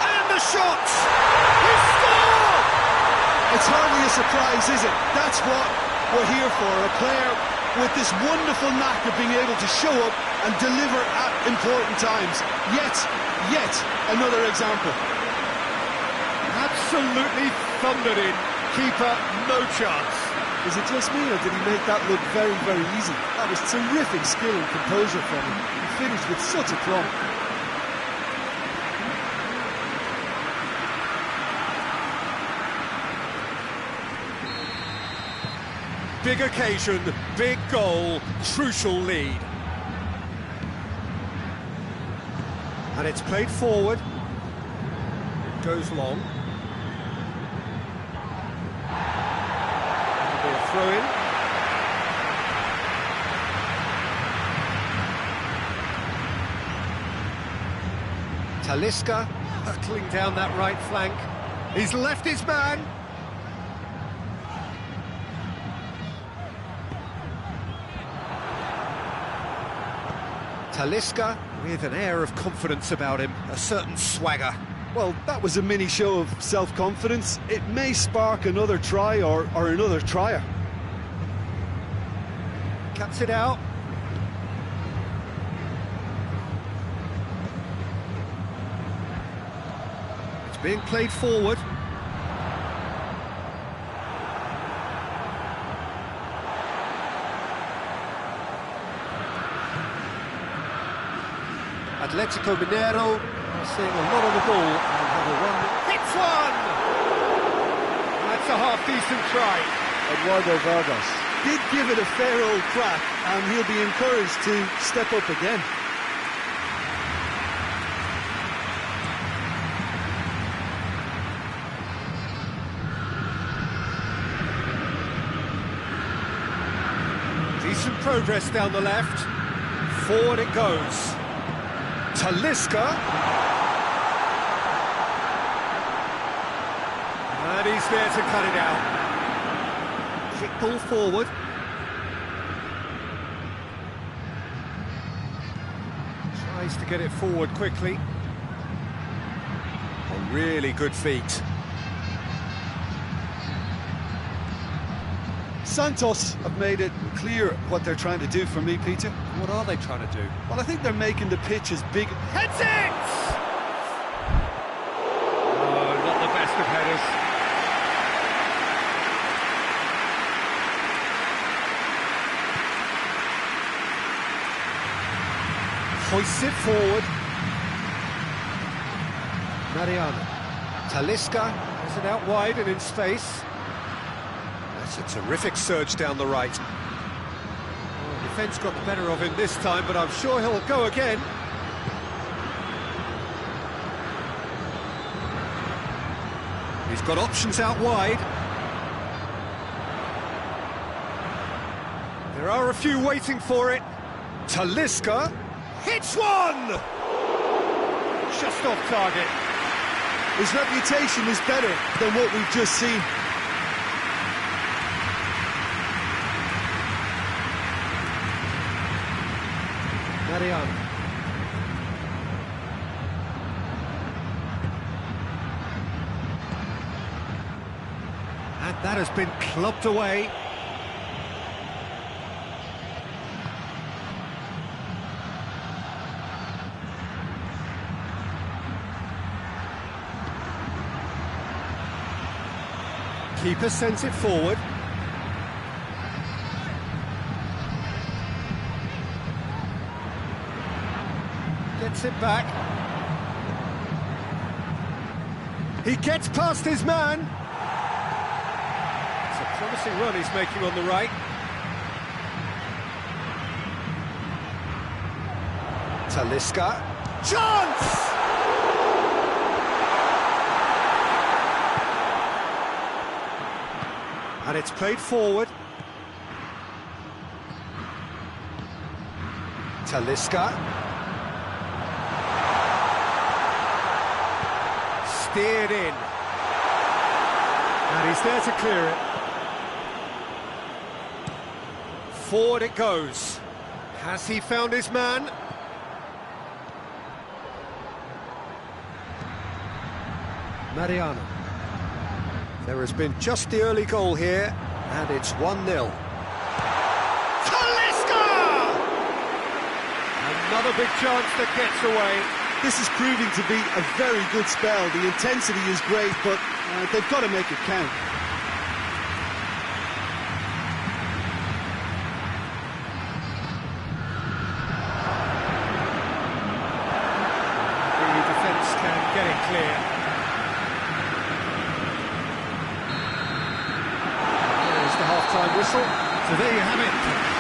And the shot! He scored! It's hardly a surprise, is it? That's what we're here for, a player with this wonderful knack of being able to show up and deliver at important times. Yet another example. Absolutely thundered in. Keeper, no chance. Is it just me, or did he make that look very, very easy? That was terrific skill and composure from him. He finished with such a plumb. Big occasion, big goal, crucial lead. And it's played forward. Goes long. Ball throw in. Talisca hurtling down that right flank. He's left his man. Talisca with an air of confidence about him, a certain swagger. Well, that was a mini show of self-confidence. It may spark another try or another trier. Cuts it out. It's being played forward. Atletico Mineiro are seeing a lot of the ball and have a run. Hits one! That's a half-decent try. Eduardo Vargas did give it a fair old crack, and he'll be encouraged to step up again. Decent progress down the left. Forward it goes. Talisca. And he's there to cut it out. Quick ball forward. Tries to get it forward quickly. A really good feat. Santos have made it clear what they're trying to do for me, Peter. What are they trying to do? Well, I think they're making the pitch as big... Heads it! Oh, not the best of headers. Hoists it forward. Mariano. Talisca has it out wide and in space. That's a terrific surge down the right. Well, defence got the better of him this time, but I'm sure he'll go again. He's got options out wide. There are a few waiting for it. Talisca hits one! Just off target. His reputation is better than what we've just seen. Mariano. And that has been clubbed away. Keeper sends it forward. Gets it back. He gets past his man. It's a promising run he's making on the right. Talisca. Chance! And it's played forward. Talisca. Steered in. And he's there to clear it. Forward it goes. Has he found his man? Mariano. There has been just the early goal here, and it's 1-0. Talisca! Another big chance that gets away. This is proving to be a very good spell. The intensity is great, but they've got to make it count. The defence can get it clear. There's the half-time whistle. So there you have it.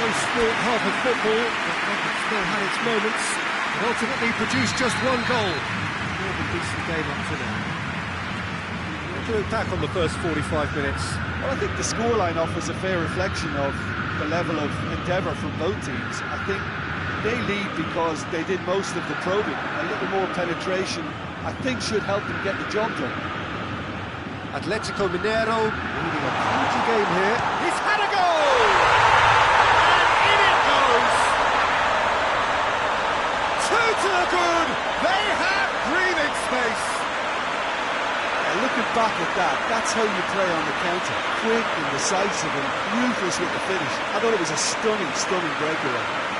Close-fought half of football, but it's still had its moments. And ultimately produced just one goal. More of a decent game up to now. What do you look back on the first 45 minutes? Well, I think the scoreline offers a fair reflection of the level of endeavour from both teams. I think they lead because they did most of the probing. A little more penetration, I think, should help them get the job done. Atletico Mineiro leading a huge game here. He's had a goal! And in it goes! Two to the good! They have breathing space! Looking back at that, that's how you play on the counter. Quick and decisive and ruthless with the finish. I thought it was a stunning, stunning breakaway.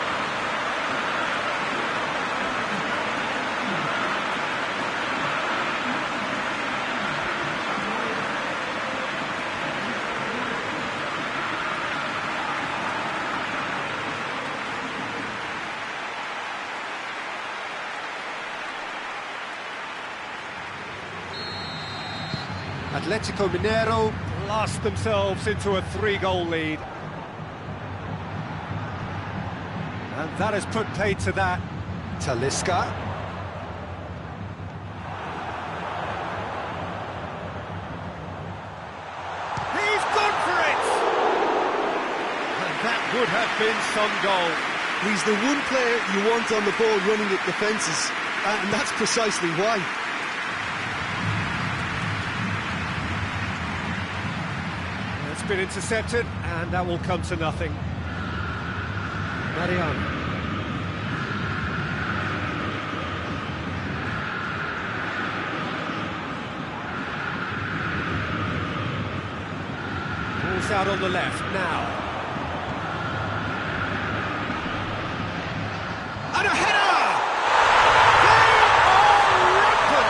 Atletico Mineiro blast themselves into a 3-goal lead. And that has put paid to that. Talisca. He's gone for it! And that would have been some goal. He's the one player you want on the ball running at defences, and that's precisely why. It's been intercepted, and that will come to nothing. Mariano. Ball's out on the left now. And a header! They are rampant!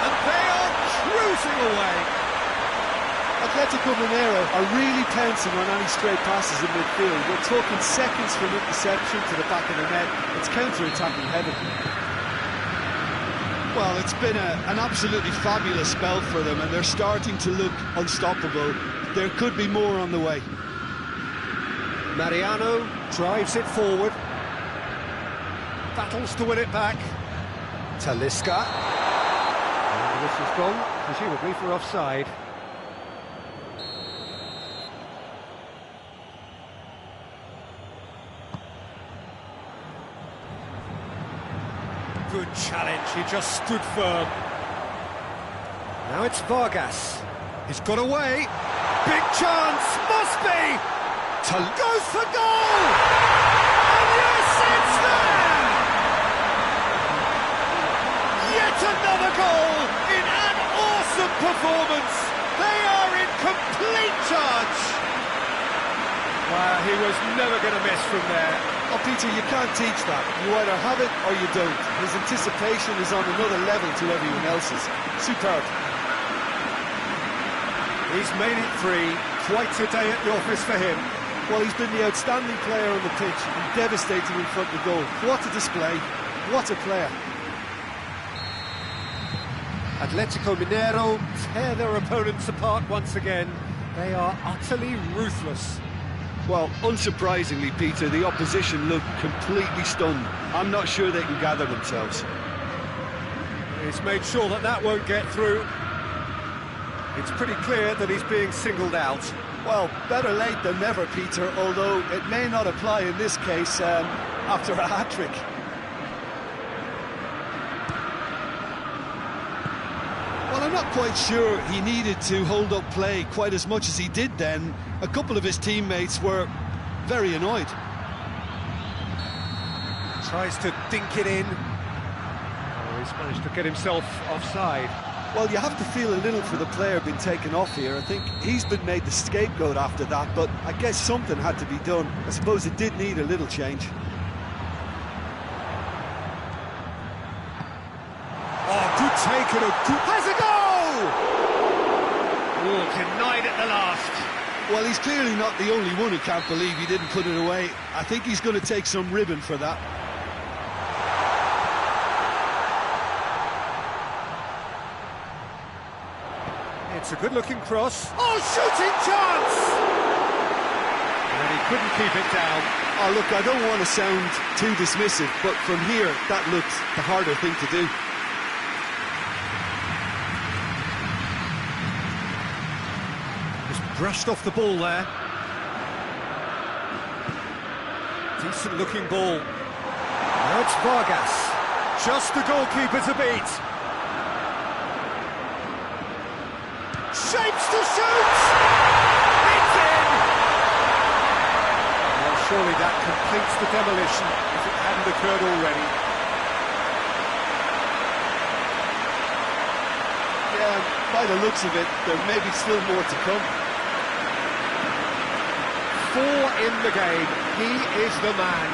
And they are cruising away. Atletico Mineiro are really pouncing on any straight passes in midfield. We're talking seconds from interception to the back of the net. It's counter-attacking heaven. Well, it's been an absolutely fabulous spell for them, and they're starting to look unstoppable. There could be more on the way. Mariano drives it forward. Battles to win it back. Talisca. And the whistle's gone, presumably for offside. Good challenge, he just stood firm. Now it's Vargas. He's got away. Big chance, must be! Goes for goal! And yes, it's there! Yet another goal in an awesome performance. They are in complete charge. Wow, he was never going to miss from there. Oh, Peter, you can't teach that. You either have it or you don't. His anticipation is on another level to everyone else's. Superb. He's made it 3. Quite a day at the office for him. Well, he's been the outstanding player on the pitch and devastating in front of goal. What a display, what a player. Atletico Mineiro tear their opponents apart once again. They are utterly ruthless. Well, unsurprisingly, Peter, the opposition look completely stunned. I'm not sure they can gather themselves. He's made sure that that won't get through. It's pretty clear that he's being singled out. Well, better late than never, Peter, although it may not apply in this case after a hat-trick. Well, I'm not quite sure he needed to hold up play quite as much as he did then. A couple of his teammates were very annoyed. Tries to dink it in. Oh, he's managed to get himself offside. Well, you have to feel a little for the player being taken off here. I think he's been made the scapegoat after that, but I guess something had to be done. I suppose it did need a little change. Oh, good take and a good... Has a goal! Oh, denied at the last. Well, he's clearly not the only one who can't believe he didn't put it away. I think he's going to take some ribbon for that. It's a good-looking cross. Oh, shooting chance! And he couldn't keep it down. Oh, look, I don't want to sound too dismissive, but from here, that looked the harder thing to do. Just brushed off the ball there. Decent-looking ball. Now it's Vargas. Just the goalkeeper to beat. Shapes to shoot! It's in! Well, surely that completes the demolition if it hadn't occurred already. Yeah, by the looks of it, there may be still more to come. 4 in the game. He is the man.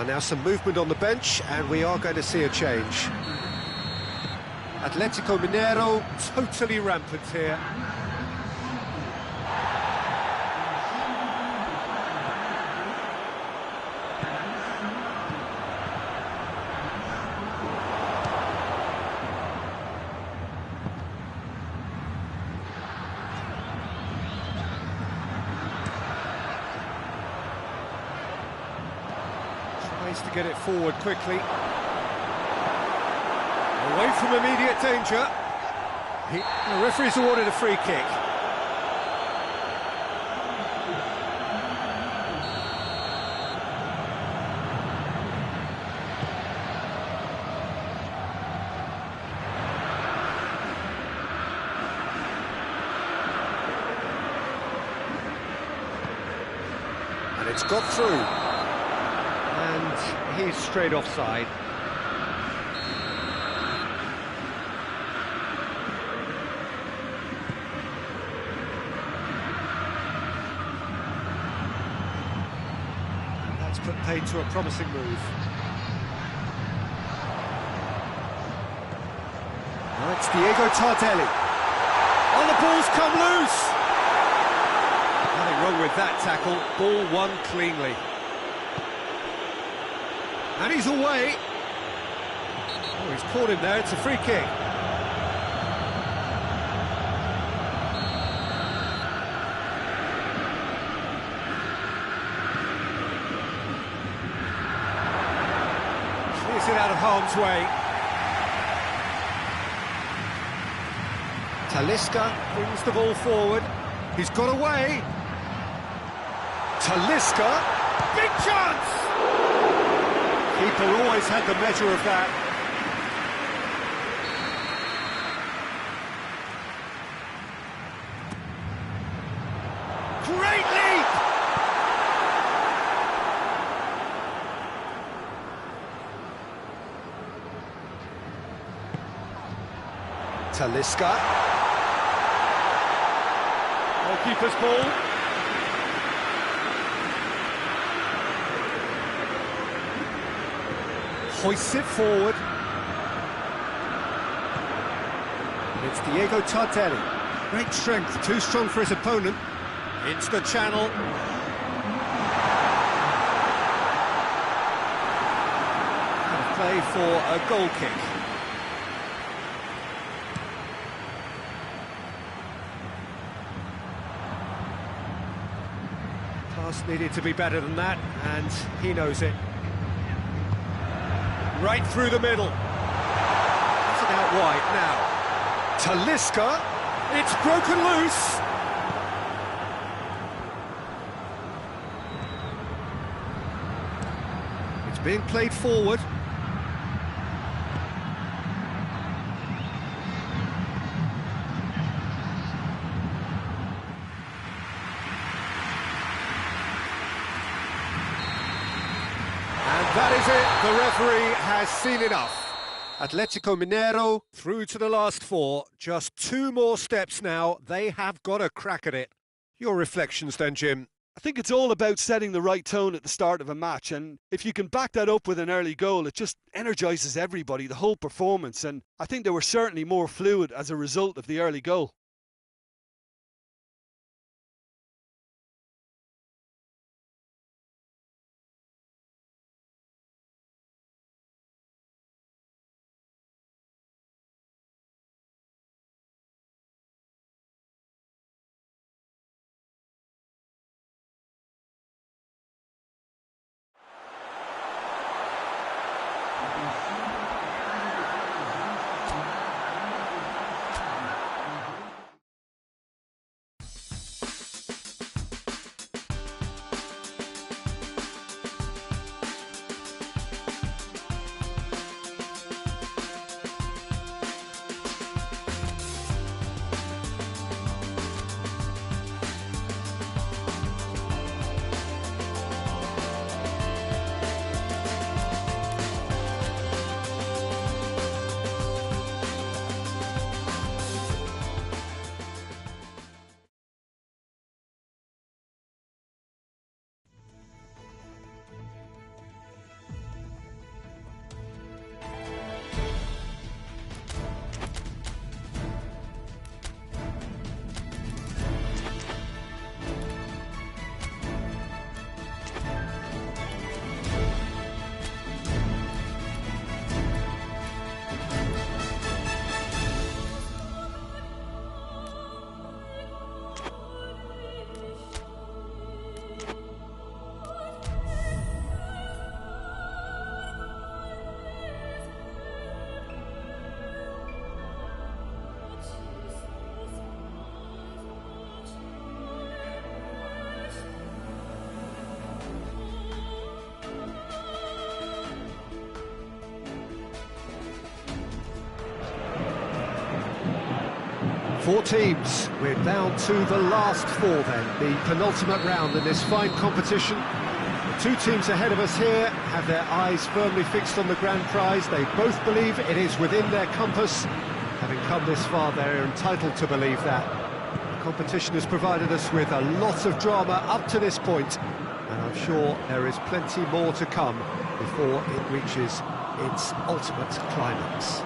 Now some movement on the bench, and we are going to see a change. Atletico Mineiro totally rampant here. To get it forward quickly. Away from immediate danger. The referee's awarded a free kick. And it's got through. And he's straight offside. And that's put paid to a promising move. Now it's Diego Tardelli. Oh, the ball's come loose! Nothing wrong with that tackle. Ball won cleanly. And he's away. Oh, he's caught him there. It's a free kick. Clears it out of harm's way. Talisca brings the ball forward. He's got away. Talisca. Big chance! Keeper always had the measure of that. Talisca. Goalkeeper's ball. Hoists it forward. It's Diego Tardelli. Great strength, too strong for his opponent. Into the channel. And play for a goal kick. Pass needed to be better than that, and he knows it. Right through the middle. It's it out wide now. Talisca, it's broken loose. It's being played forward. That is it, the referee has seen enough. Atletico Mineiro through to the last four, just 2 more steps now, they have got a crack at it. Your reflections then, Jim? I think it's all about setting the right tone at the start of a match, and if you can back that up with an early goal, it just energises everybody, the whole performance, and I think they were certainly more fluid as a result of the early goal. Four teams, we're down to the last 4 then, the penultimate round in this fine competition. The 2 teams ahead of us here have their eyes firmly fixed on the grand prize. They both believe it is within their compass. Having come this far, they're entitled to believe that. The competition has provided us with a lot of drama up to this point, and I'm sure there is plenty more to come before it reaches its ultimate climax.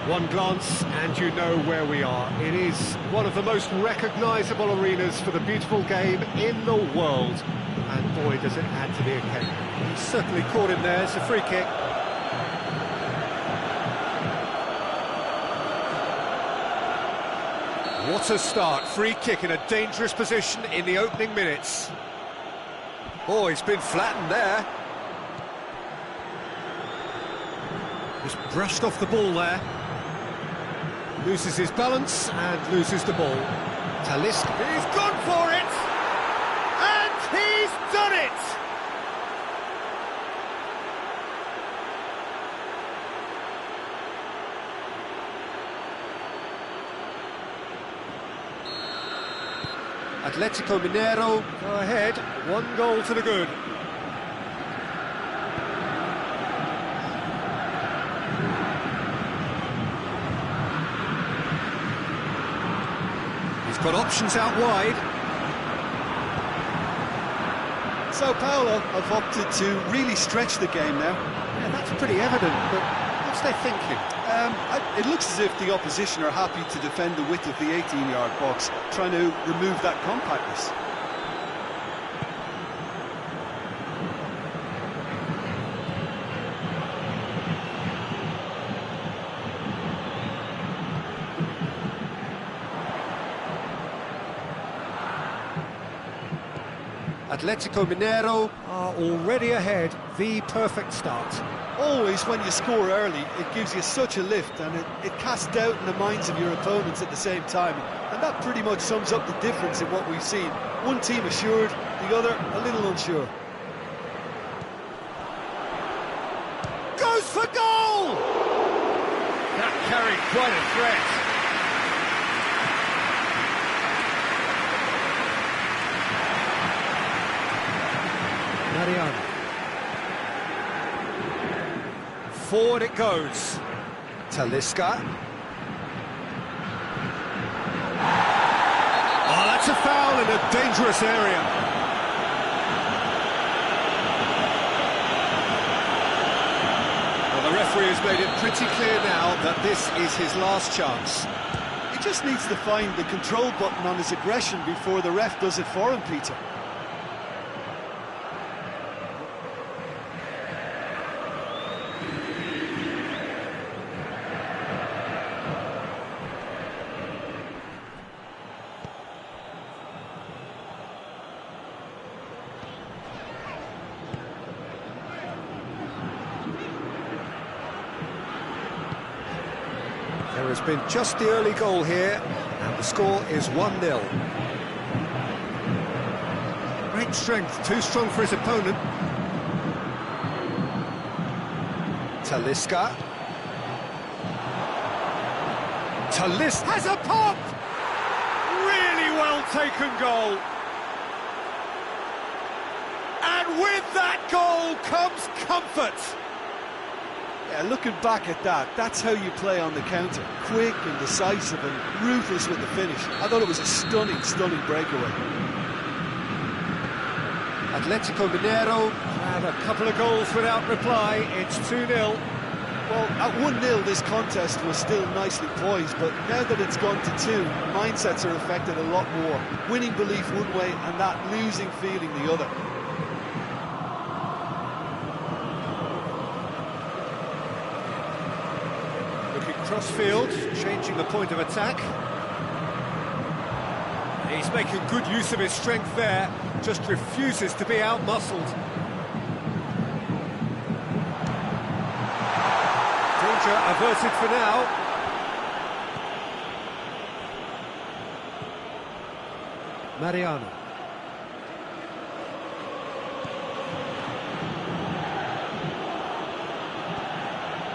One glance and you know where we are. It is one of the most recognisable arenas for the beautiful game in the world. And boy, does it add to the occasion. He's certainly caught him there. It's a free kick. What a start. Free kick in a dangerous position in the opening minutes. Oh, he's been flattened there. Just brushed off the ball there. Loses his balance and loses the ball. Talisca. He's gone for it! And he's done it! Atletico Mineiro go ahead, 1 goal to the good. got options out wide. Sao Paulo have opted to really stretch the game now. Yeah, that's pretty evident, but what's they thinking? It looks as if the opposition are happy to defend the width of the 18-yard box, trying to remove that compactness. Atletico Mineiro are already ahead, the perfect start. Always when you score early, it gives you such a lift, and it casts doubt in the minds of your opponents at the same time. And that pretty much sums up the difference in what we've seen. One team assured, the other a little unsure. Goes for goal! That carried quite a threat. Mariano. Forward it goes. Talisca. Oh, that's a foul in a dangerous area. Well, the referee has made it pretty clear now that this is his last chance. He just needs to find the control button on his aggression before the ref does it for him, Peter. There has been just the early goal here, and the score is 1-0. Great strength, too strong for his opponent. Talisca. Talisca has a pop! Really well taken goal. And with that goal comes comfort. Yeah, looking back at that, that's how you play on the counter. Quick and decisive and ruthless with the finish. I thought it was a stunning, stunning breakaway. Atletico Mineiro had a couple of goals without reply. It's 2-0. Well, at 1-0 this contest was still nicely poised, but now that it's gone to 2, mindsets are affected a lot more. Winning belief one way and that losing feeling the other. Crossfield, changing the point of attack. He's making good use of his strength there, just refuses to be out-muscled. Danger averted for now. Mariano.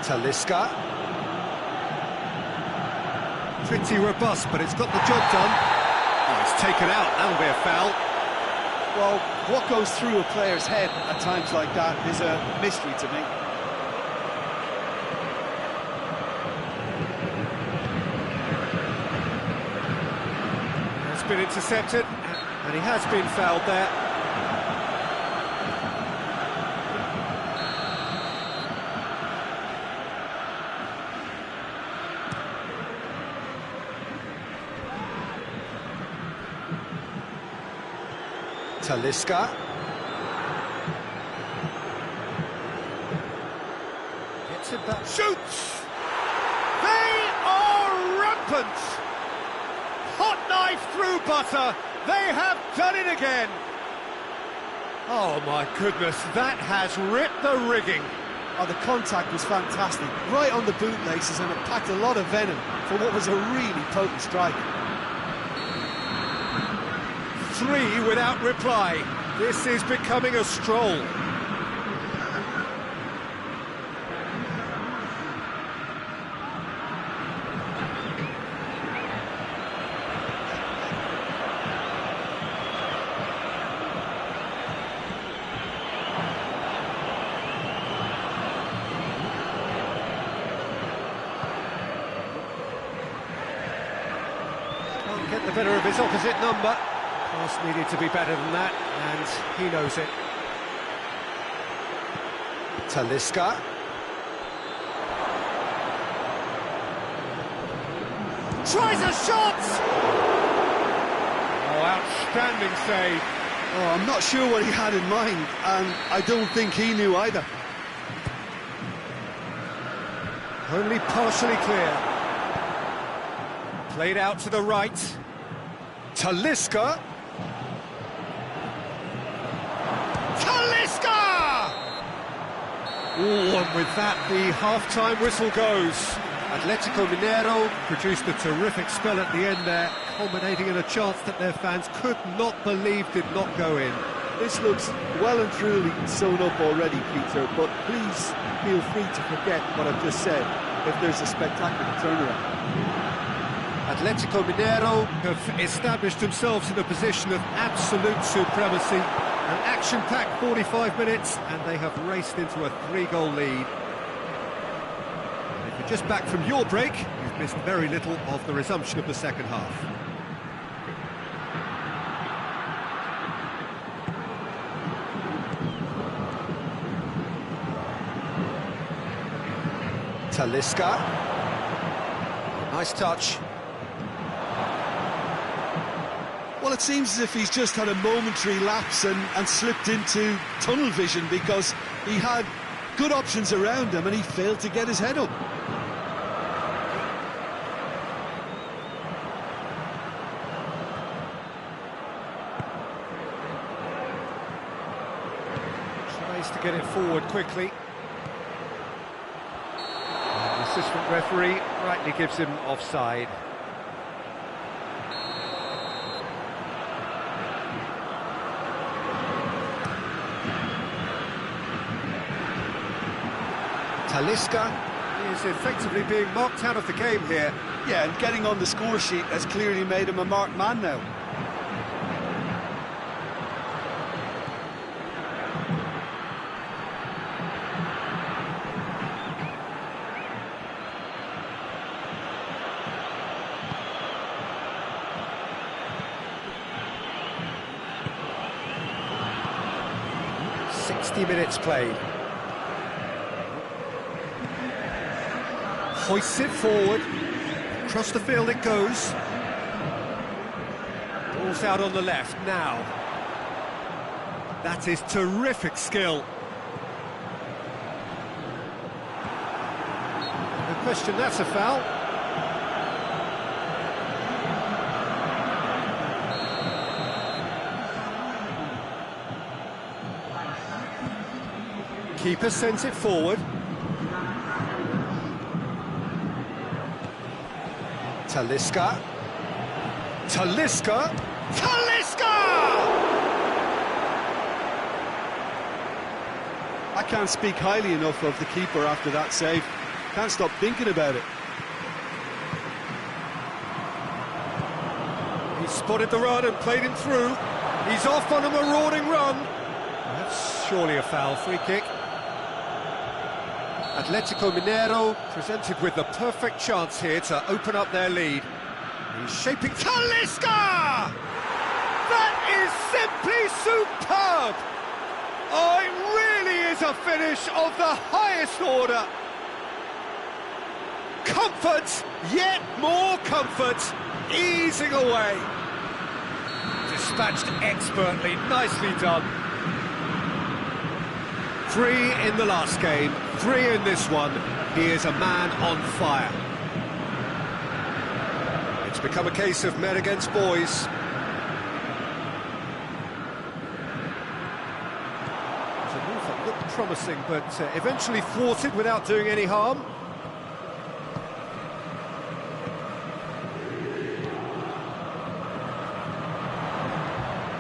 Talisca. Pretty robust, but it's got the job done. Oh, it's taken out. That'll be a foul. Well, what goes through a player's head at times like that is a mystery to me. It's been intercepted, and he has been fouled there. Talisca. Gets it back. Shoots! They are rampant! Hot knife through butter. They have done it again. Oh my goodness, that has ripped the rigging. Oh, the contact was fantastic. Right on the bootlaces, and it packed a lot of venom for what was a really potent strike. 3 without reply. This is becoming a stroll. Can't get the better of his opposite number. Pass needed to be better than that, and he knows it. Talisca. Tries a shot! Oh, outstanding save. Oh, I'm not sure what he had in mind, and I don't think he knew either. Only partially clear. Played out to the right. Talisca. Talisca! Oh, and with that, the half-time whistle goes. Atletico Mineiro produced a terrific spell at the end there, culminating in a chance that their fans could not believe did not go in. This looks well and truly sewn up already, Peter, but please feel free to forget what I've just said if there's a spectacular turnaround. Atletico Mineiro have established themselves in a position of absolute supremacy. An action-packed 45 minutes, and they have raced into a 3-goal lead. And if you're just back from your break, you've missed very little of the resumption of the second half. Talisca. Nice touch. Well, it seems as if he's just had a momentary lapse and slipped into tunnel vision, because he had good options around him and he failed to get his head up. Tries to get it forward quickly. The assistant referee rightly gives him offside. Talisca is effectively being marked out of the game here. Yeah, and getting on the score sheet has clearly made him a marked man now. Minutes played. Hoists it forward. Across the field it goes. Ball's out on the left now. That is terrific skill. No question, that's a foul. Keeper sends it forward. Talisca. Talisca. Talisca! I can't speak highly enough of the keeper after that save. Can't stop thinking about it. He spotted the run and played him through. He's off on a marauding run. That's surely a foul. Free kick. Atletico Mineiro presented with the perfect chance here to open up their lead. He's shaping Talisca! That is simply superb! Oh, it really is a finish of the highest order. Comfort, yet more comfort, easing away. Dispatched expertly, nicely done. 3 in the last game, 3 in this one. He is a man on fire. It's become a case of men against boys. It's a move that looked promising, but eventually thwarted without doing any harm.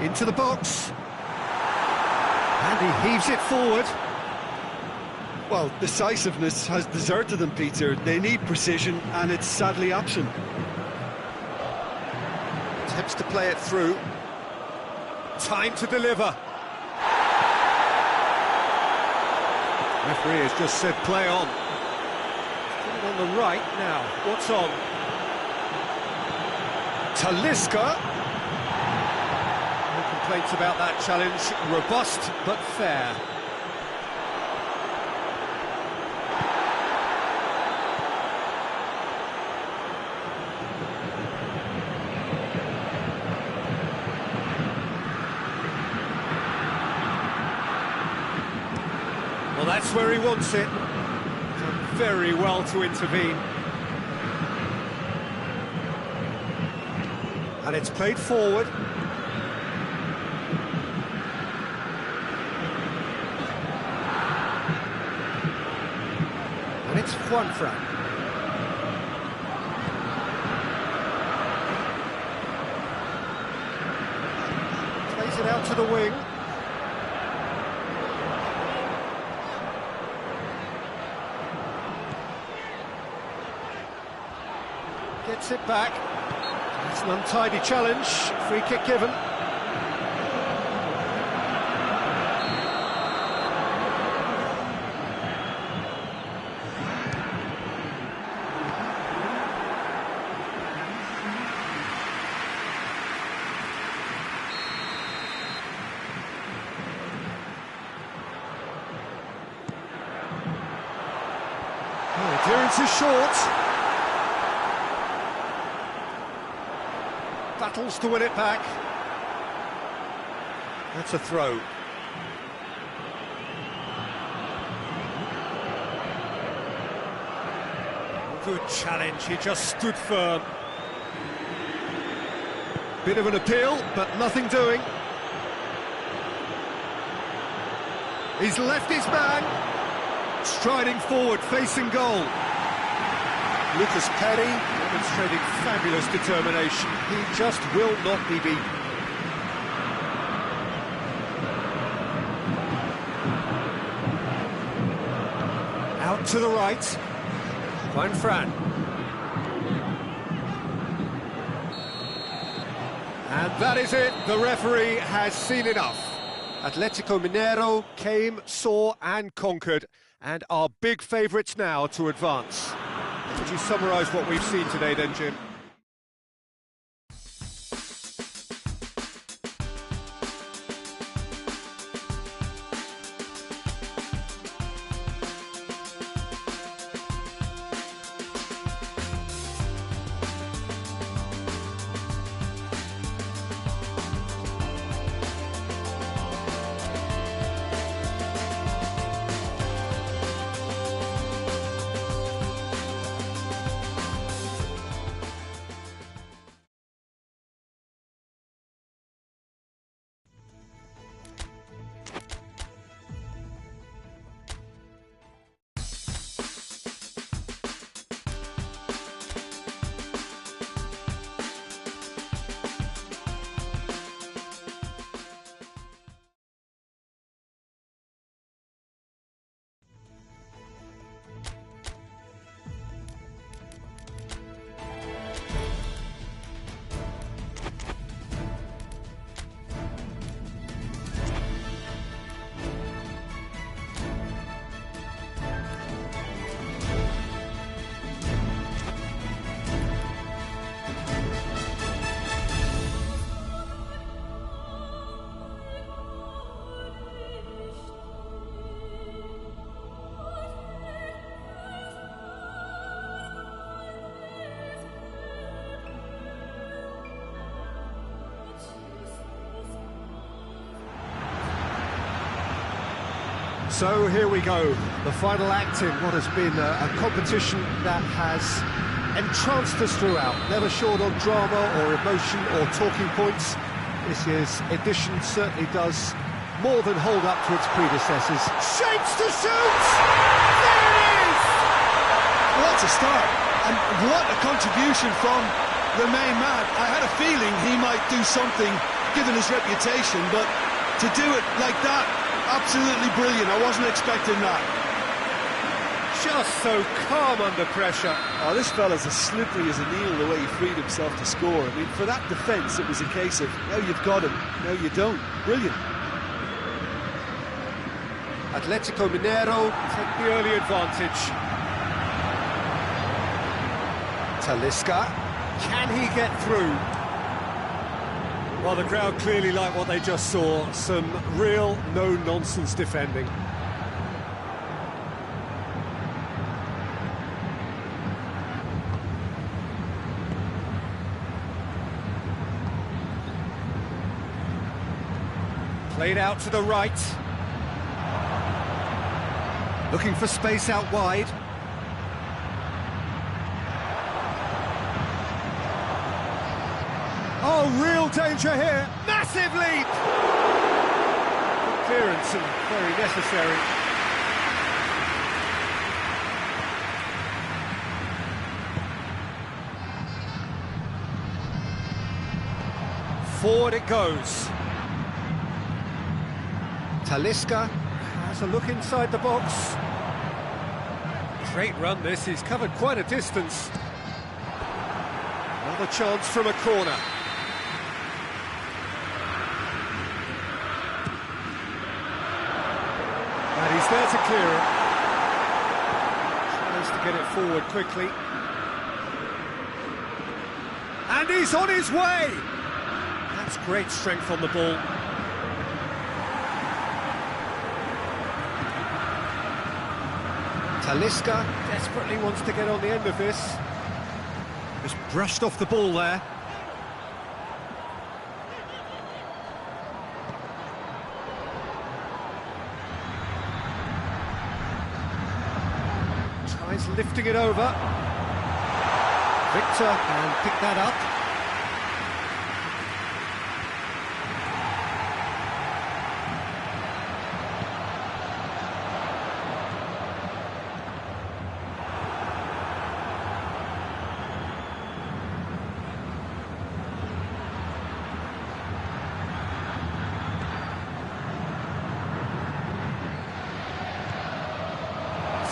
Into the box. And he heaves it forward. Well, decisiveness has deserted them, Peter. They need precision, and it's sadly absent. Attempts to play it through. Time to deliver. Referee has just said play on. On the right now. What's on? Talisca. No complaints about that challenge. Robust but fair. Well, that's where he wants it. Done very well to intervene. And it's played forward. And it's Juanfran. Plays it out to the wing. Gets it back. It's an untidy challenge. Free kick given. Oh, adherence is short. Battles to win it back. That's a throw. Good challenge, he just stood firm. Bit of an appeal, but nothing doing. He's left his man. Striding forward, facing goal. Lucas Perry demonstrating fabulous determination. He just will not be beaten. Out to the right. Juanfran. And that is it. The referee has seen enough. Atletico Mineiro came, saw and conquered, and are big favourites now to advance. Could you summarise what we've seen today then, Jim? So here we go, the final act in what has been a competition that has entranced us throughout, never short on drama or emotion or talking points. This year's edition certainly does more than hold up to its predecessors. Shapes to shoot! There it is! What a start, and what a contribution from the main man. I had a feeling he might do something, given his reputation, but to do it like that, absolutely brilliant. I wasn't expecting that. Just so calm under pressure. Oh, this fella's as slippery as a needle the way he freed himself to score. I mean, for that defence, it was a case of, now you've got him, now you don't. Brilliant. Atletico Mineiro take the early advantage. Talisca, can he get through? Well, the crowd clearly like what they just saw. Some real no-nonsense defending. Played out to the right. Looking for space out wide. Oh, real danger here. Massive leap! Good clearance and very necessary. Forward it goes. Talisca has a look inside the box. Great run this, he's covered quite a distance. Another chance from a corner. And he's there to clear it. Tries to get it forward quickly. And he's on his way! That's great strength on the ball. Talisca desperately wants to get on the end of this. Just brushed off the ball there. Tries lifting it over. Victor can pick that up.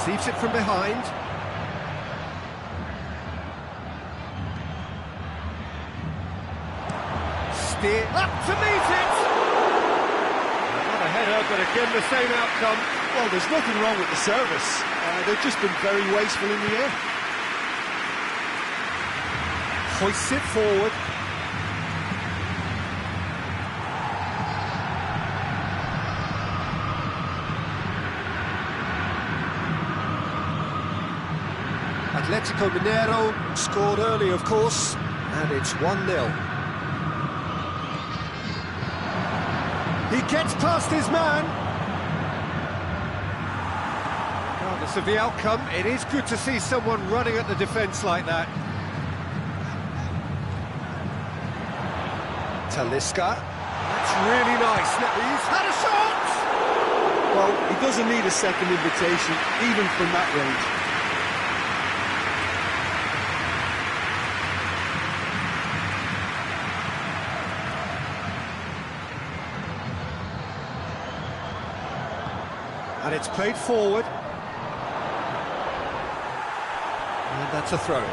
Receives it from behind. Steer up to meet it! Not a header, but again the same outcome. Well, there's nothing wrong with the service. They've just been very wasteful in the air. Hoists it forward. Atletico Mineiro scored early, of course, and it's 1-0. He gets past his man. Regardless of the outcome, it is good to see someone running at the defence like that. Talisca. That's really nice. He's had a shot! Well, he doesn't need a second invitation, even from that range. And it's played forward. And that's a throw.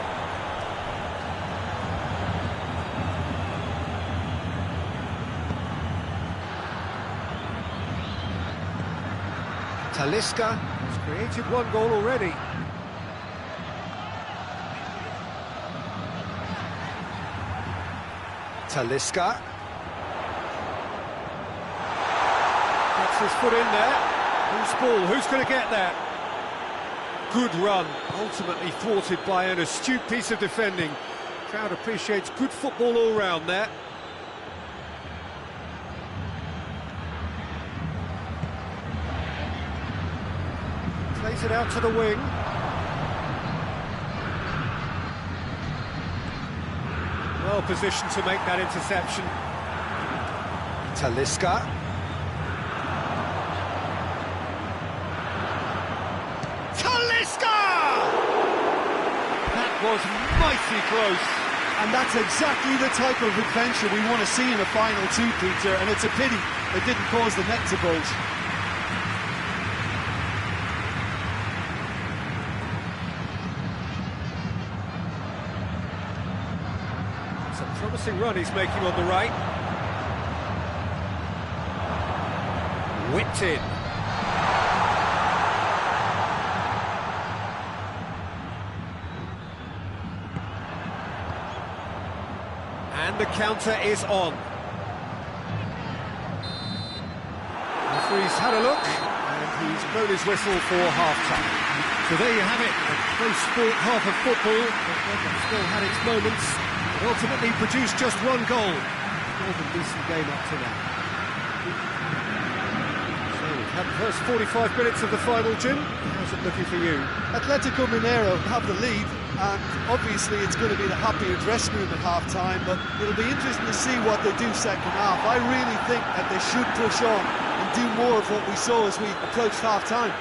Talisca has created one goal already. Talisca. Gets his foot in there. Who's ball? Who's going to get that? Good run, ultimately thwarted by an astute piece of defending. Crowd appreciates good football all round there. Plays it out to the wing. Well positioned to make that interception. Talisca. Was mighty close, and that's exactly the type of adventure we want to see in a final two, Peter, and it's a pity it didn't cause the net to bulge. It's a promising run he's making on the right. Whipped in. And the counter is on. referee's had a look, and he's blown his whistle for half-time. So there you have it, a close sport half of football, but one that still had its moments, but ultimately produced just one goal. More than decent game up to now. So we've had the first 45 minutes of the final, Jim. How's it looking for you? Atletico Mineiro have the lead, and obviously it's going to be the happier dressing room at half-time, but it'll be interesting to see what they do second half. I really think that they should push on and do more of what we saw as we approached half-time.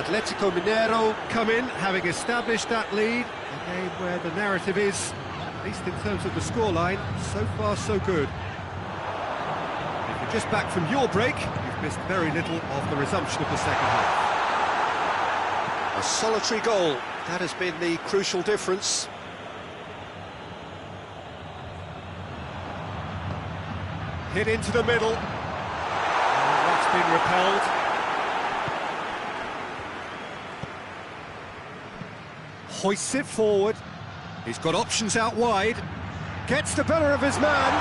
Atletico Mineiro come in, having established that lead, a game where the narrative is, at least in terms of the scoreline, so far so good. If you're just back from your break, you've missed very little of the resumption of the second half. A solitary goal, that has been the crucial difference. Hit into the middle. Oh, that's been repelled. Hoists it forward. He's got options out wide. Gets the better of his man.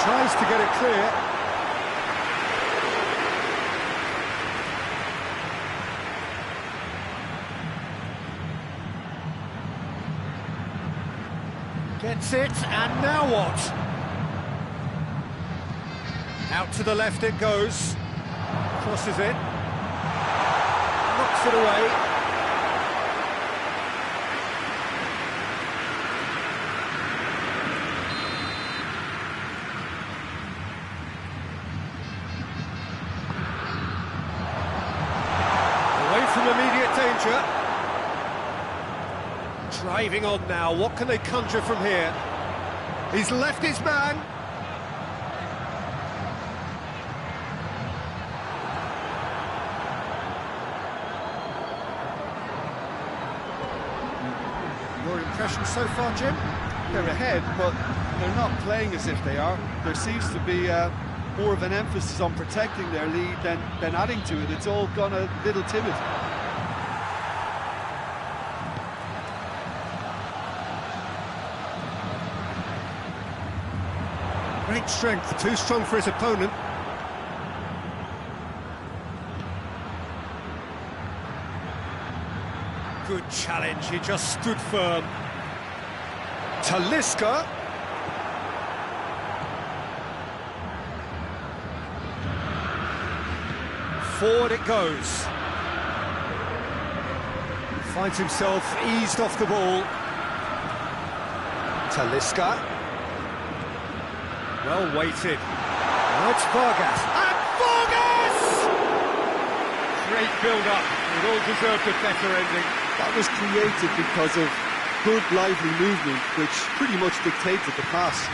Tries to get it clear. Gets it, and now what? Out to the left it goes. Crosses it. Knocks it away. Away from immediate danger. Driving on now, what can they conjure from here? He's left his man. Your impression so far, Jim? They're ahead, but they're not playing as if they are. There seems to be more of an emphasis on protecting their lead than adding to it. It's all gone a little timid. Great strength, too strong for his opponent. Good challenge, he just stood firm. Talisca. Forward it goes. Finds himself eased off the ball. Talisca. Well weighted. Now it's Vargas. And Vargas! Great build-up. It all deserved a better ending. That was created because of good, lively movement, which pretty much dictated the pass.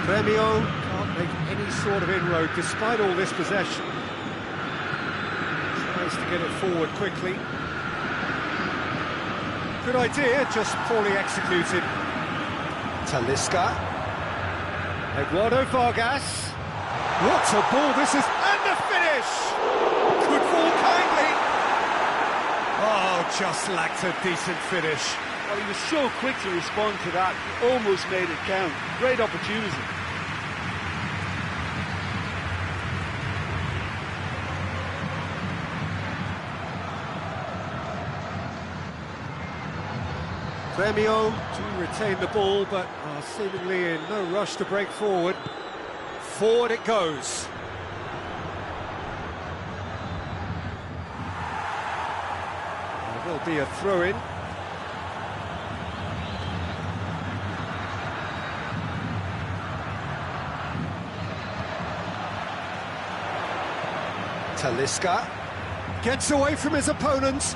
Premio can't make any sort of inroad despite all this possession. Tries to get it forward quickly. Good idea, just poorly executed. Talisca. Eduardo Vargas. What a ball this is, and the finish! Could fall kindly. Oh, just lacked a decent finish. Well, he was so quick to respond to that, he almost made it count. Great opportunity. Premio to retain the ball, but are seemingly in no rush to break forward. Forward it goes. There will be a throw-in. Talisca gets away from his opponent.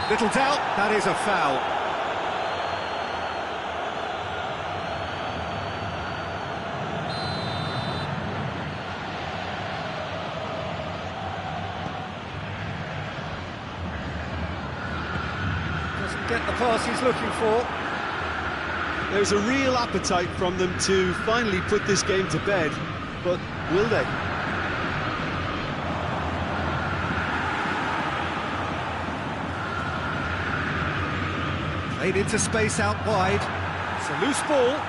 Little doubt, that is a foul. Doesn't get the pass he's looking for. There's a real appetite from them to finally put this game to bed, but will they? Played into space out wide. It's a loose ball.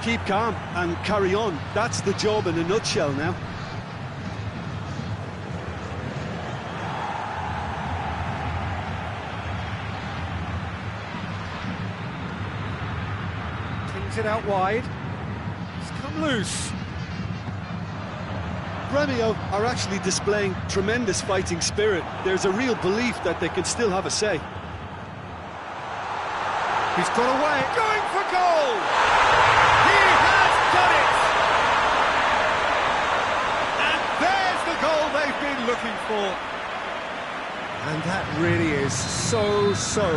Keep calm and carry on. That's the job in a nutshell now. It out wide. It's come loose. Gremio are actually displaying tremendous fighting spirit. There's a real belief that they can still have a say. He's got away. Going for goal! He has done it! And there's the goal they've been looking for. And that really is so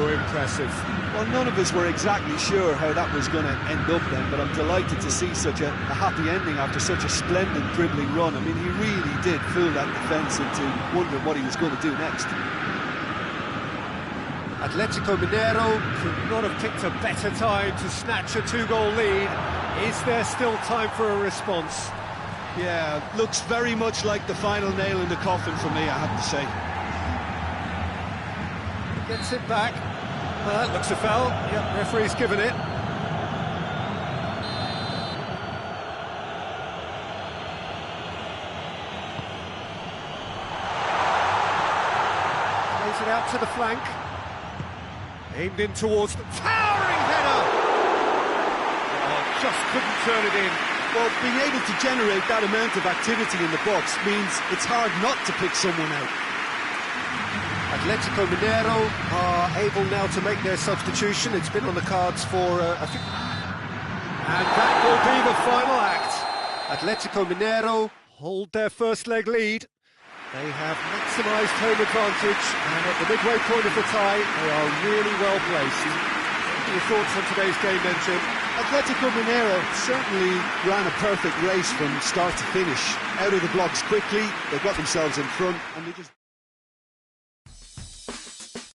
impressive. Well, none of us were exactly sure how that was going to end up then, but I'm delighted to see such a happy ending after such a splendid dribbling run. I mean, he really did fool that defence into wondering what he was going to do next. Atletico Mineiro could not have picked a better time to snatch a two-goal lead. Is there still time for a response? Yeah, looks very much like the final nail in the coffin for me, I have to say. Gets it back. Well, that looks a foul. Yep, referee's given it. Plays it out to the flank. Aimed in towards the towering header. Oh, just couldn't turn it in. Well, being able to generate that amount of activity in the box means it's hard not to pick someone out. Atletico Mineiro are able now to make their substitution. It's been on the cards for a few... And that will be the final act. Atletico Mineiro hold their first leg lead. They have maximised home advantage, and at the midway point of the tie, they are really well placed. What are your thoughts on today's game then, Jim? Atletico Mineiro certainly ran a perfect race from start to finish. Out of the blocks quickly, they got themselves in front, and they just...